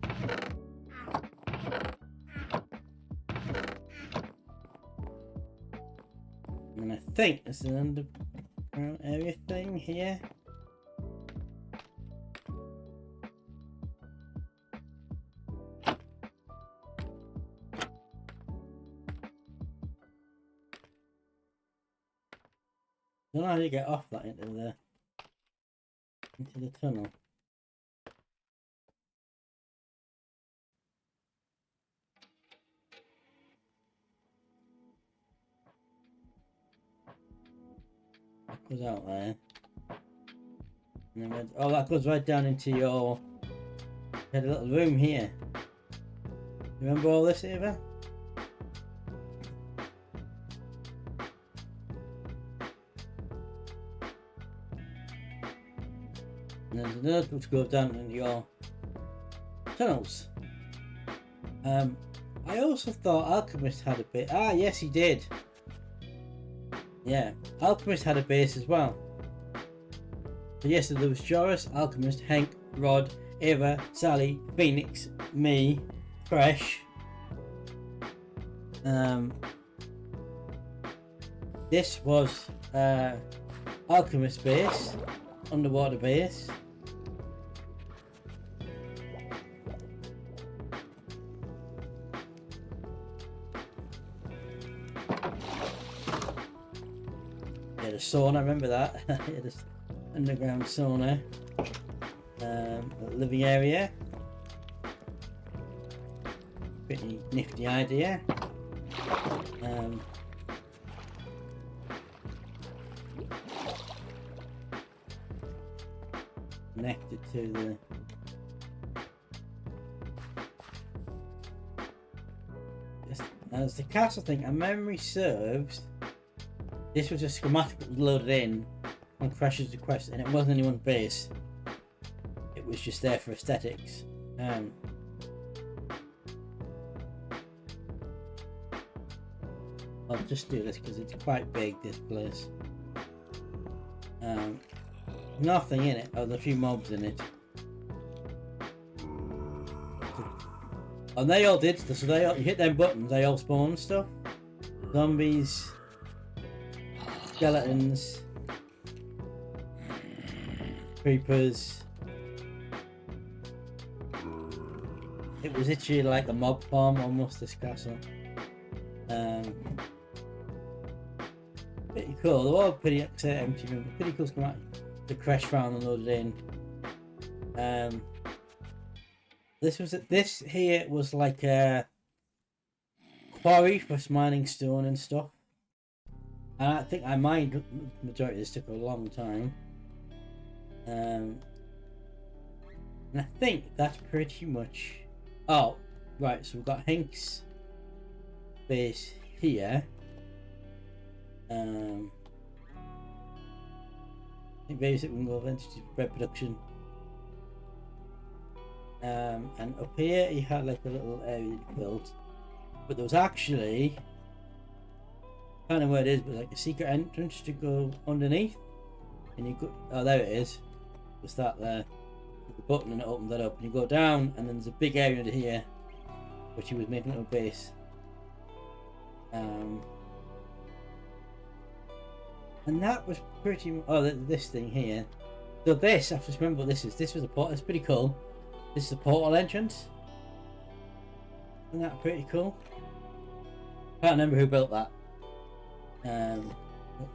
And I think it's an underground area thing here. I don't know how you get off that into the tunnel. That goes out there. And then oh, that goes right down into your... You had a little room here. Remember all this, Ava? And there's another one to go down into your tunnels. I also thought Alchemist had a bit. Ah, yes, he did. Yeah, Alchemist had a base as well. So yes, so there was Joris, Alchemist, Hank, Rod, Ava, Sally, Phoenix, me, Fresh. This was Alchemist base, underwater base. Yeah, the sauna, remember that? Yeah, this underground sauna. Living area. Pretty nifty idea. Connected to the as the castle thing, and memory serves, this was a schematic that was loaded in on Crash's request, and it wasn't anyone's base. It was just there for aesthetics. I'll just do this because it's quite big, this place. Nothing in it. Oh, there's a few mobs in it. And they all did stuff, so they all, you hit them buttons, they all spawn stuff. Zombies, skeletons, creepers. It was literally like a mob farm almost, this castle. Pretty cool. They were all pretty empty room, but pretty cool schematic. The crash found and loaded in. This here was like a quarry for mining stone and stuff. And I think I mined the majority of this took a long time. And I think that's pretty much. Oh, right. So we've got Hank's base here. I think basically we can go eventually to bread production. And up here he had like a little area built, but there was actually, I don't know where it is, but like a secret entrance to go underneath, and you go. Oh, there it is. It's that there. The button and it opens that up, and you go down, and then there's a big area under here, which he was making a little base. And that was pretty. Oh, this thing here. So this, I just remember what this is. This was a portal. It's pretty cool. This is a portal entrance. Isn't that pretty cool? Can't remember who built that.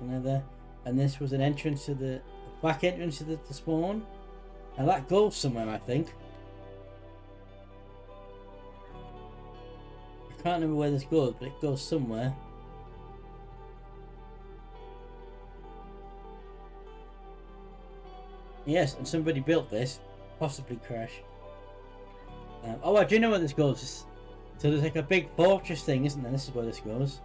Another. And this was an entrance to the back entrance to the spawn. Now that goes somewhere, I think. I can't remember where this goes, but it goes somewhere. Yes, and somebody built this, possibly Crash. Oh, I do know where this goes. So there's like a big fortress thing, isn't there? This is where this goes.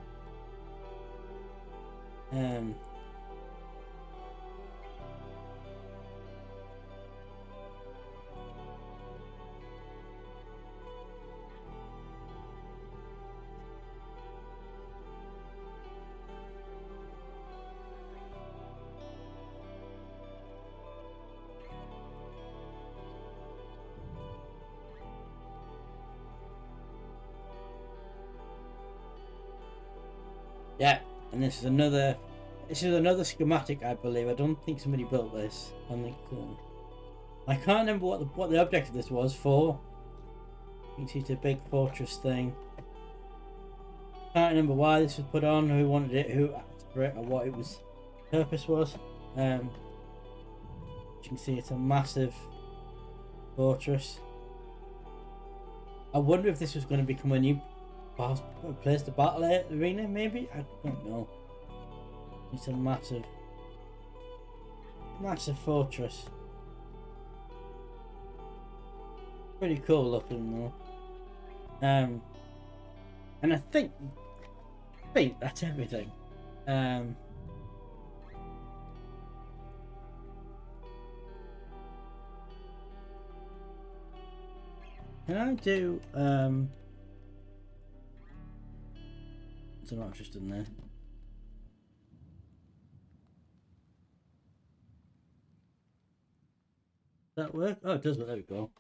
Yeah, and this is another schematic, I believe. I don't think somebody built this. I can't remember what the object of this was for. You can see it's a big fortress thing. Can't remember why this was put on, who wanted it, who asked for it, or what it was purpose was. As you can see, it's a massive fortress. I wonder if this was going to become a new place to battle arena, maybe? I don't know. It's a massive fortress. Pretty cool looking though. And I think that's everything. Can I do so not just in there. Does that work? Oh, it does. There we go.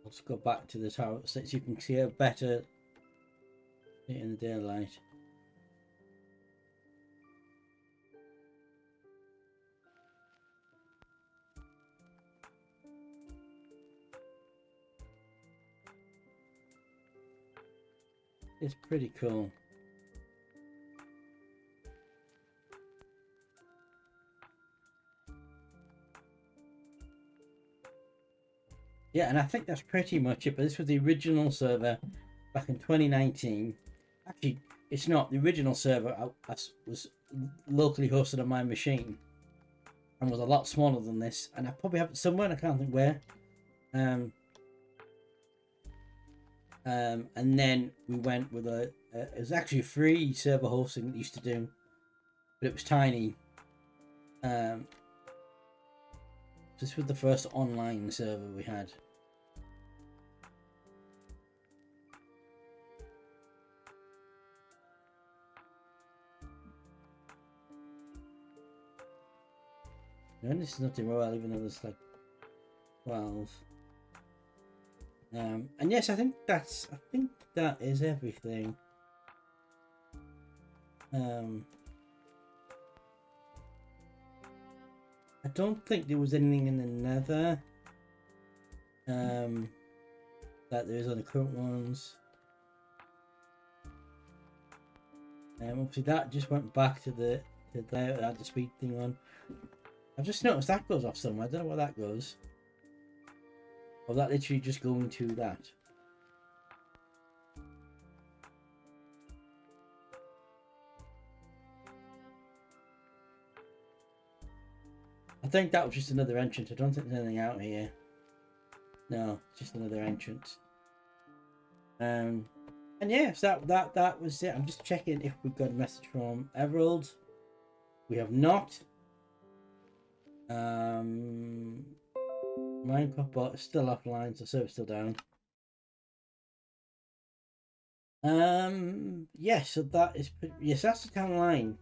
Let's go back to the tower so you can see it better in the daylight. It's pretty cool. Yeah, and I think that's pretty much it. But this was the original server back in 2019. Actually, it's not. The original server was locally hosted on my machine and was a lot smaller than this. And I probably have it somewhere, and I can't think where. And then we went with it was actually a free server hosting that we used to do, but it was tiny. This was the first online server we had. And this is not doing well, even though there's like 12. And yes, I think that is everything. I don't think there was anything in the Nether. That there is on the current ones. Obviously that just went back to there. It had the speed thing on. I've just noticed that goes off somewhere. I don't know where that goes. Or that literally just going to that. I think that was just another entrance. I don't think there's anything out here. No, just another entrance. And yes, that was it. I'm just checking if we've got a message from Everald. We have not. Minecraft bot is still offline, so server's still down. Yes, so that is yes, that's the town line.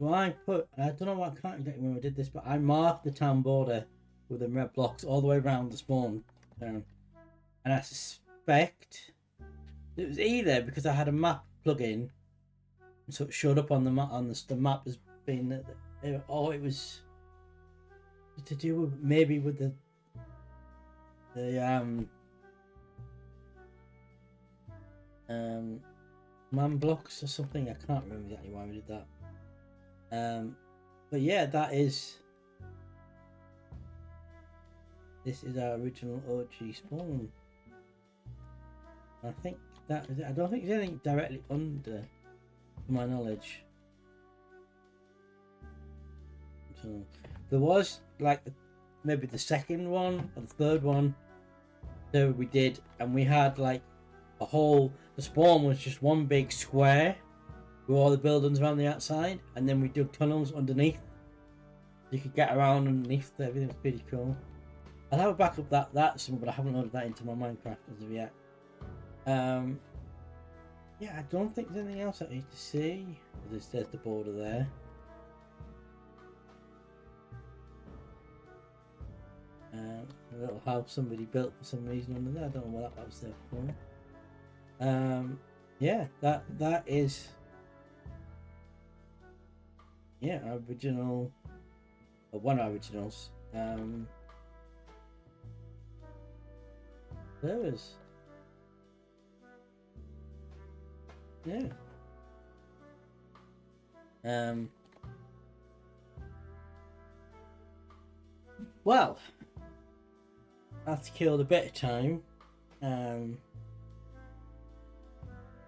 So I don't know what, I can't exactly remember I did this, but I marked the town border with the red blocks all the way around the spawn town. And I suspect it was either because I had a map plugin, so it showed up on the map the map as being, or it was to do with maybe with the man blocks or something. I can't remember exactly why we did that. But yeah, this is our original OG spawn. I think that is it. I don't think there's anything directly under, to my knowledge. So there was like maybe the second one or the third one that we did, and we had like a whole, the spawn was just one big square with all the buildings around the outside, and then we dug tunnels underneath. You could get around underneath. Everything was pretty cool. I'll have a backup that some, but I haven't loaded that into my Minecraft as of yet. Yeah, I don't think there's anything else I need to see. There's the border there. A little house somebody built for some reason under there. I don't know what that was there for. Yeah, that is. Yeah, our original, or one of our originals. Servers. Yeah. Well, that's killed a bit of time. But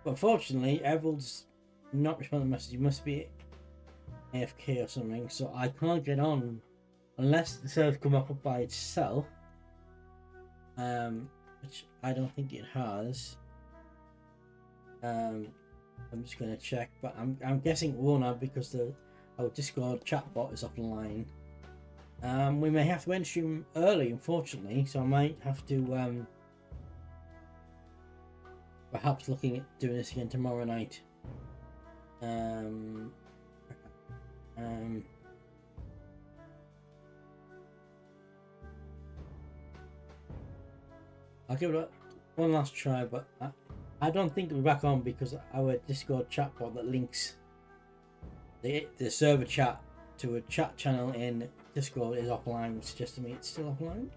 unfortunately, Everald's not responding to the message. He must be AFK or something, so I can't get on unless the server's come up by itself. Which I don't think it has. I'm just gonna check, but I'm guessing it won't have because our Discord chatbot is offline. We may have to end stream early, unfortunately, so I might have to perhaps looking at doing this again tomorrow night. I'll give it one last try, but I don't think it'll be back on because our Discord chatbot that links the server chat to a chat channel in Discord is offline, which suggests to me it's still offline.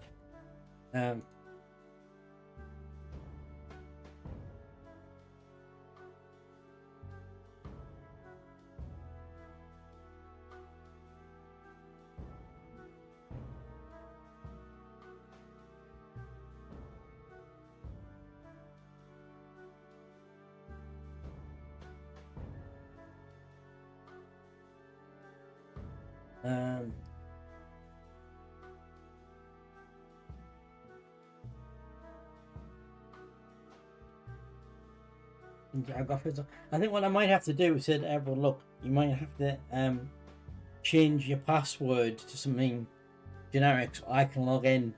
I think what I might have to do is say to everyone, look, you might have to change your password to something generic so I can log in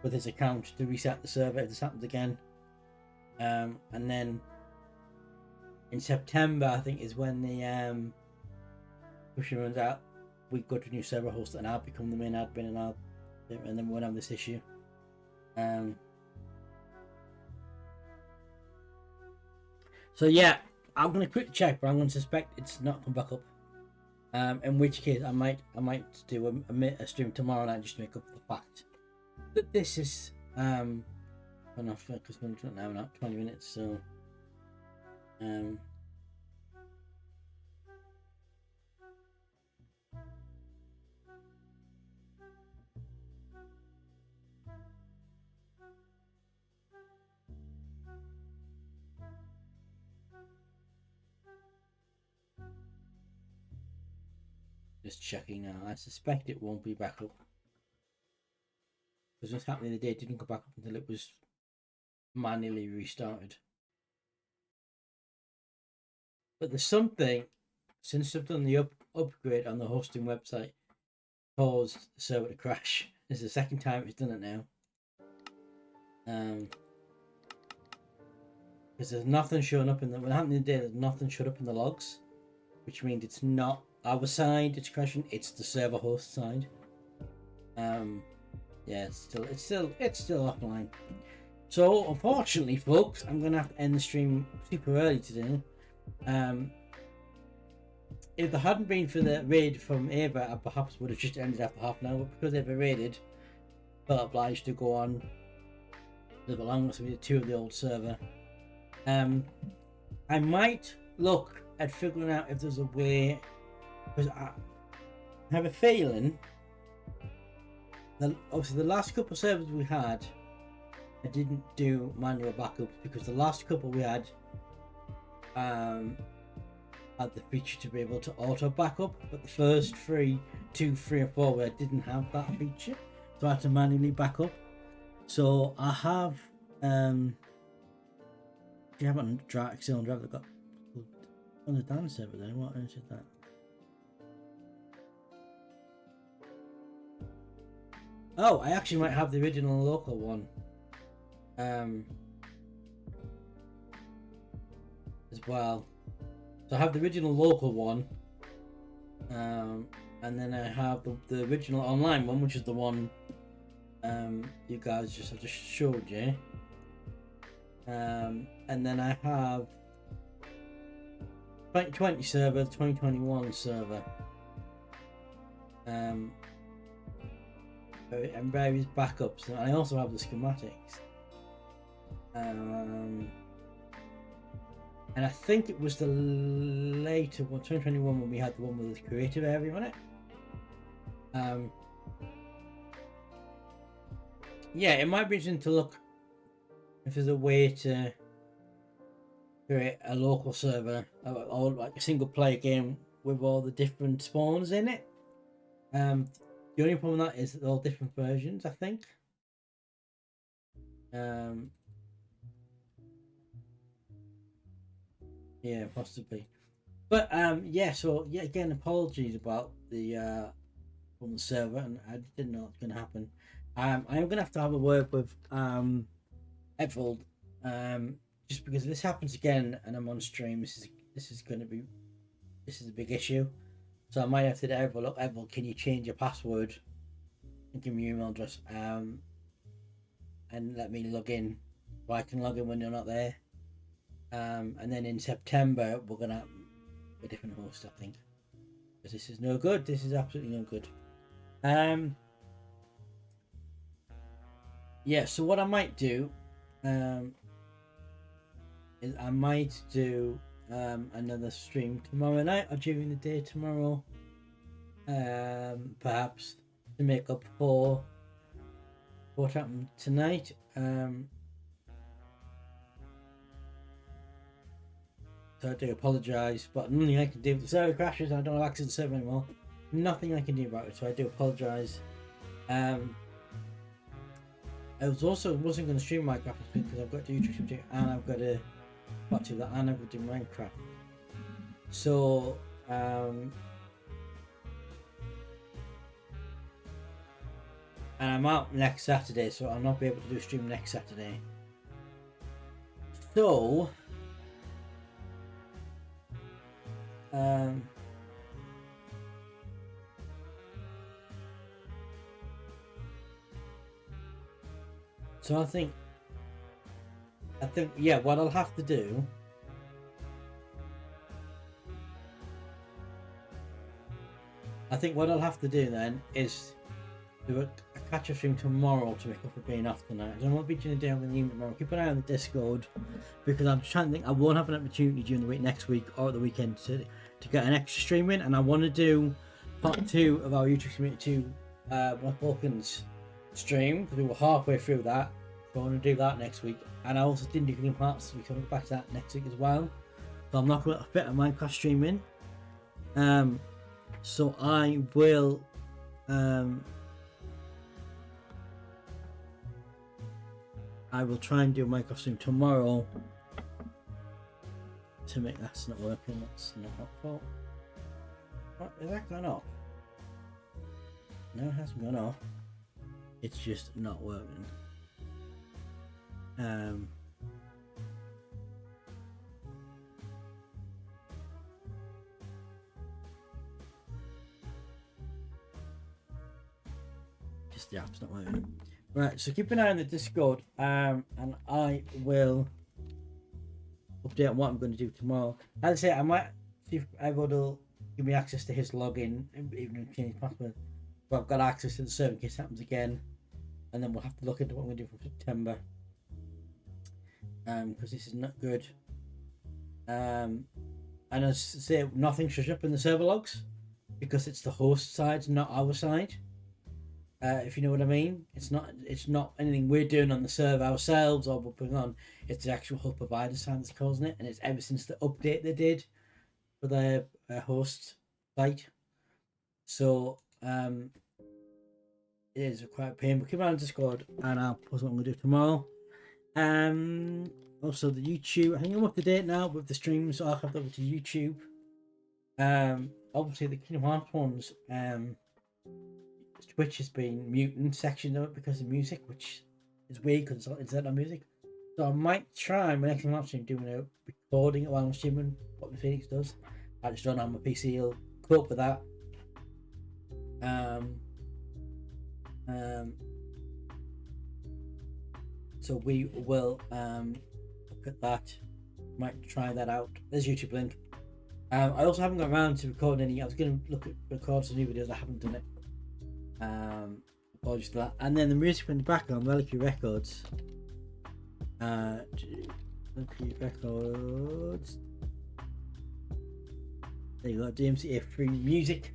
with his account to reset the server if this happens again. And then in September, I think, is when the pushing runs out. We go to a new server host and I'll become the main admin, and then we won't have this issue. So yeah, I'm gonna quick check, but I'm gonna suspect it's not come back up. In which case I might do a stream tomorrow night just to make up for the fact that this is enough, because we're now not 20 minutes, so just checking now. I suspect it won't be back up. Because what's happening the day it didn't go back up until it was manually restarted. But there's something, since I've done the upgrade on the hosting website, caused the server to crash. This is the second time it's done it now. Because there's nothing showing up in the, what happened today, there's nothing showed up in the logs, which means it's not our side it's crashing, it's the server host side. Yeah, it's still offline. So unfortunately, folks, I'm gonna have to end the stream super early today. If there hadn't been for the raid from Ava, I perhaps would have just ended after half an hour, but because Ava raided, I felt obliged to go on a little bit longer, so we did 2 of the old server. I might look at figuring out if there's a way, because I have a feeling that obviously the last couple of servers we had, I didn't do manual backups because the last couple we had the feature to be able to auto backup, but the first 3, 2, 3 or 4 where I didn't have that feature, so I had to manually back up. So I have if you haven't Excel and Drive, they've got on the Dan server then, what is that? Oh, I actually might have the original local one. As well. So I have the original local one. And then I have the original online one, which is the one you guys just showed you. And then I have 2020 server, 2021 server. And various backups. And I also have the schematics. And I think it was the later one, 2021, when we had the one with the creative area on it. Yeah, it might be interesting to look if there's a way to create a local server or like a single player game with all the different spawns in it. The only problem with that is that they're all different versions, I think. Yeah, possibly. But yeah, so yeah, again, apologies about the from the server, and I didn't know it's gonna happen. I'm gonna have a word with Evold, just because if this happens again and I'm on stream, this is a big issue. So I might have to Evold, look, Evold, can you change your password and give me your email address, and let me log in, so I can log in when you're not there. And then in September we're gonna have a different host, I think, because this is no good. This is absolutely no good. Yeah. So what I might do, is I might do another stream tomorrow night or during the day tomorrow, perhaps to make up for what happened tonight. So I do apologise, but nothing I can do. If the server crashes and I don't have access to the server anymore, nothing I can do about it, so I do apologise. I wasn't going to stream Minecraft because I've got to do YouTube and I've got to do that, and I've got to do Minecraft. So and I'm out next Saturday, so I'll not be able to do a stream next Saturday. So so I think yeah, what I'll have to do I think what I'll have to do then is do a catch-up stream tomorrow to make up for being off tonight. I don't want to be doing a day on the evening tomorrow. Keep an eye on the Discord because I'm trying to think I won't have an opportunity during the week next week or the weekend to get an extra stream in, and I want to do part 2 of our YouTube Community 2 Black Balkans stream because we were halfway through that. So I want to do that next week, and I also didn't do Kingdom Hearts, so we can look back to that next week as well. So I'm not going to fit a Minecraft stream in. So I will try and do a Minecraft stream tomorrow to make that's not working. That's not helpful. What is that gone off? No, it hasn't gone off. It's just not working. Just the app's not working. Right, so keep an eye on the Discord, and I will update on what I'm going to do tomorrow. As I say, I might see if everyone will give me access to his login, even if change his password. But I've got access to the server in case it happens again, and then we'll have to look into what I'm going to do for September. Because this is not good. And as I say, nothing shows up in the server logs because it's the host side, not our side. If you know what I mean, it's not anything we're doing on the server ourselves or we're putting on. It's the actual hub provider side that's causing it, and it's ever since the update they did for their host site. So it is quite a pain. But keep on Discord, and I'll post what I'm gonna do tomorrow. Also the YouTube. I think I'm up to date now with the streams archived over to YouTube. Obviously the Kingdom Hearts ones. Twitch has been muting section of it because of music, which is weird because it's not music. So I might try my next live stream doing a recording while I'm streaming what the Phoenix does. I just don't have my PC will cope with that. So we will look at that. Might try that out. There's YouTube link. I also haven't got around to recording any. I was going to look at record some new videos. I haven't done it. Apologies for that. And then the music in the background, Reliquary Records. Reliquary Records. There you go, DMCA free music.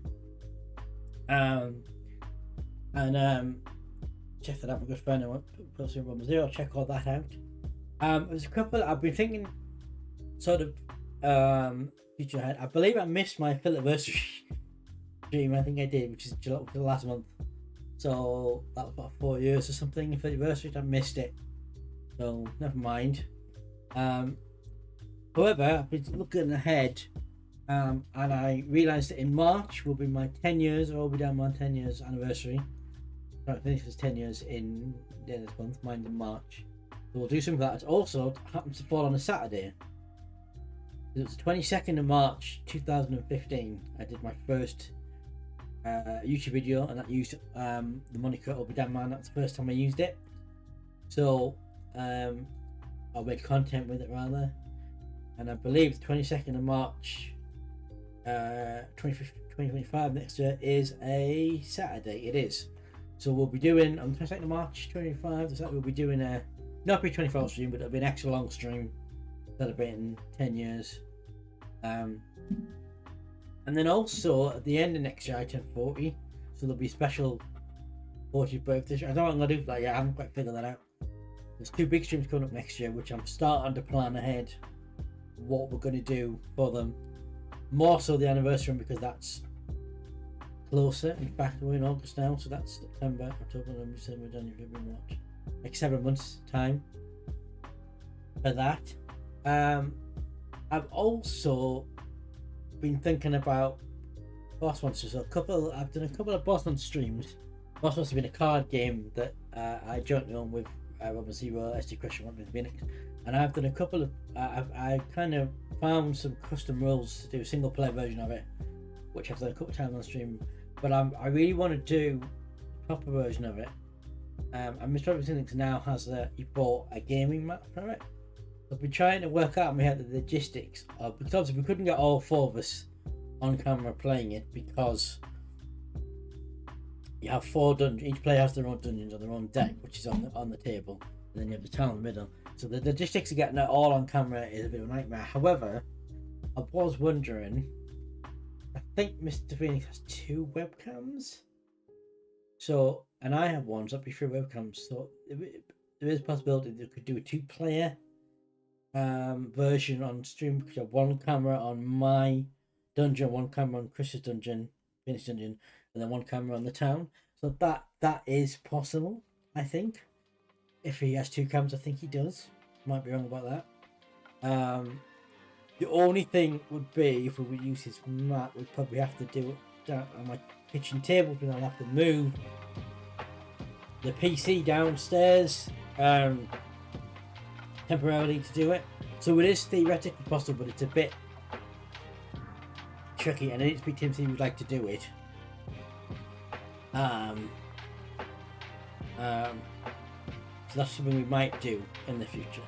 Check that out, my good friend. I want Pulsar 1.0. Check all that out. There's a couple I've been thinking, sort of future ahead. I believe I missed my anniversary stream. I think I did, which is July, the last month. So that was about 4 years or something for the anniversary. I missed it. So never mind. However, I've been looking ahead, and I realised that in March will be my 10 years, or I'll be down my 10 years anniversary. I finish this 10 years in the end of this month, mine in March. So we'll do something that also happens to fall on a Saturday. It was the 22nd of March 2015. I did my first YouTube video, and that used the moniker Obi Dan Man. That's the first time I used it. So I made content with it rather, and I believe the 22nd of March 2025 next year is a Saturday. It is. So we'll be doing on the 22nd of March 2025. We'll be doing a not be 24 stream, but it'll be an extra long stream celebrating 10 years. And then also at the end of next year I turn 40, so there'll be a special 40th birthday. I don't know what I'm gonna do for that yet. I haven't quite figured that out. There's 2 big streams coming up next year, which I'm starting to plan ahead what we're gonna do for them. More so the anniversary, because that's closer. In fact, we're in August now, so that's September, October, November, December, January, February, March. Like 7 months time for that. I've also been thinking about Boss Monsters. I've done a couple of Boss Monster streams. Boss Monsters has been a card game that I jointly own with Robin Zero, SD Question, One with Phoenix, and I've done a couple of. I kind of found some custom rules to do a single player version of it, which I've done a couple of times on stream. But I really want to do a proper version of it. And Mr. Robin Phoenix now has he bought a gaming map for it. I've been trying to work out in my head the logistics of, because obviously we couldn't get all 4 of us on camera playing it because you have 4 dungeons. Each player has their own dungeons on their own deck, which is on the table, and then you have the town in the middle. So the logistics of getting that all on camera is a bit of a nightmare. However, I was wondering, I think Mr. Phoenix has 2 webcams. So, and I have one, so that'd be 3 webcams. So there is a possibility that you could do a 2-player version on stream. Because you have 1 camera on my dungeon, 1 camera on Chris's dungeon, Phoenix dungeon, and then 1 camera on the town. So that is possible, I think. If he has 2 cameras, I think he does. Might be wrong about that. The only thing would be, if we would use his mat, we'd probably have to do it down on my kitchen table, but I'll have to move the PC downstairs temporarily to do it. So it is theoretically possible, but it's a bit tricky, and I need to speak to him see if he'd like to do it. So that's something we might do in the future.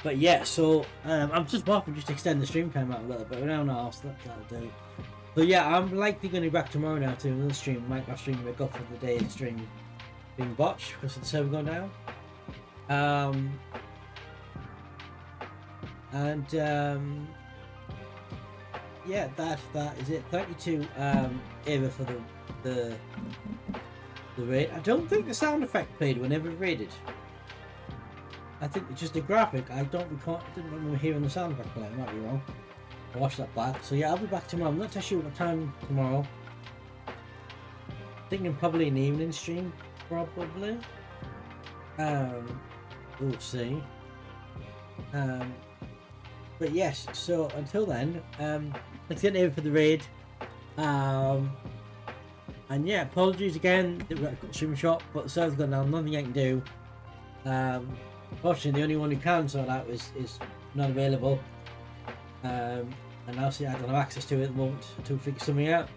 But yeah, so I'm just hoping just extend the stream time out a little bit. An hour and a half, so that'll do. But yeah, I'm likely going to be back tomorrow now to another stream. Minecraft stream will go for the day's stream being botched because of the server going down. Yeah, that is it. Thank you to Ava for the raid. I don't think the sound effect played whenever it raided. I think it's just a graphic. I didn't remember hearing the sound effect play. I might be wrong. I'll watch that back. So yeah, I'll be back tomorrow. I'm not too sure what time tomorrow. Thinking probably an evening stream, probably. We'll see. But yes, so until then, thanks again for the raid. And yeah, apologies again that we got to cut stream short, but the server's gone down, nothing I can do. Unfortunately, the only one who can sort out is not available. And obviously I don't have access to it at the moment to figure something out.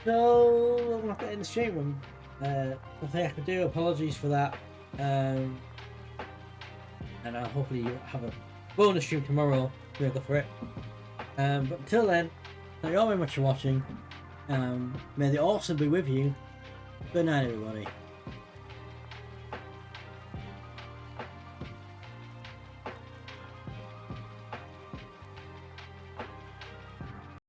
So I'm not getting the stream room. Nothing I can do, apologies for that. And I'll hopefully have a bonus stream tomorrow. We'll go for it. But until then, thank you all very much for watching. May the awesome be with you. Good night, everybody.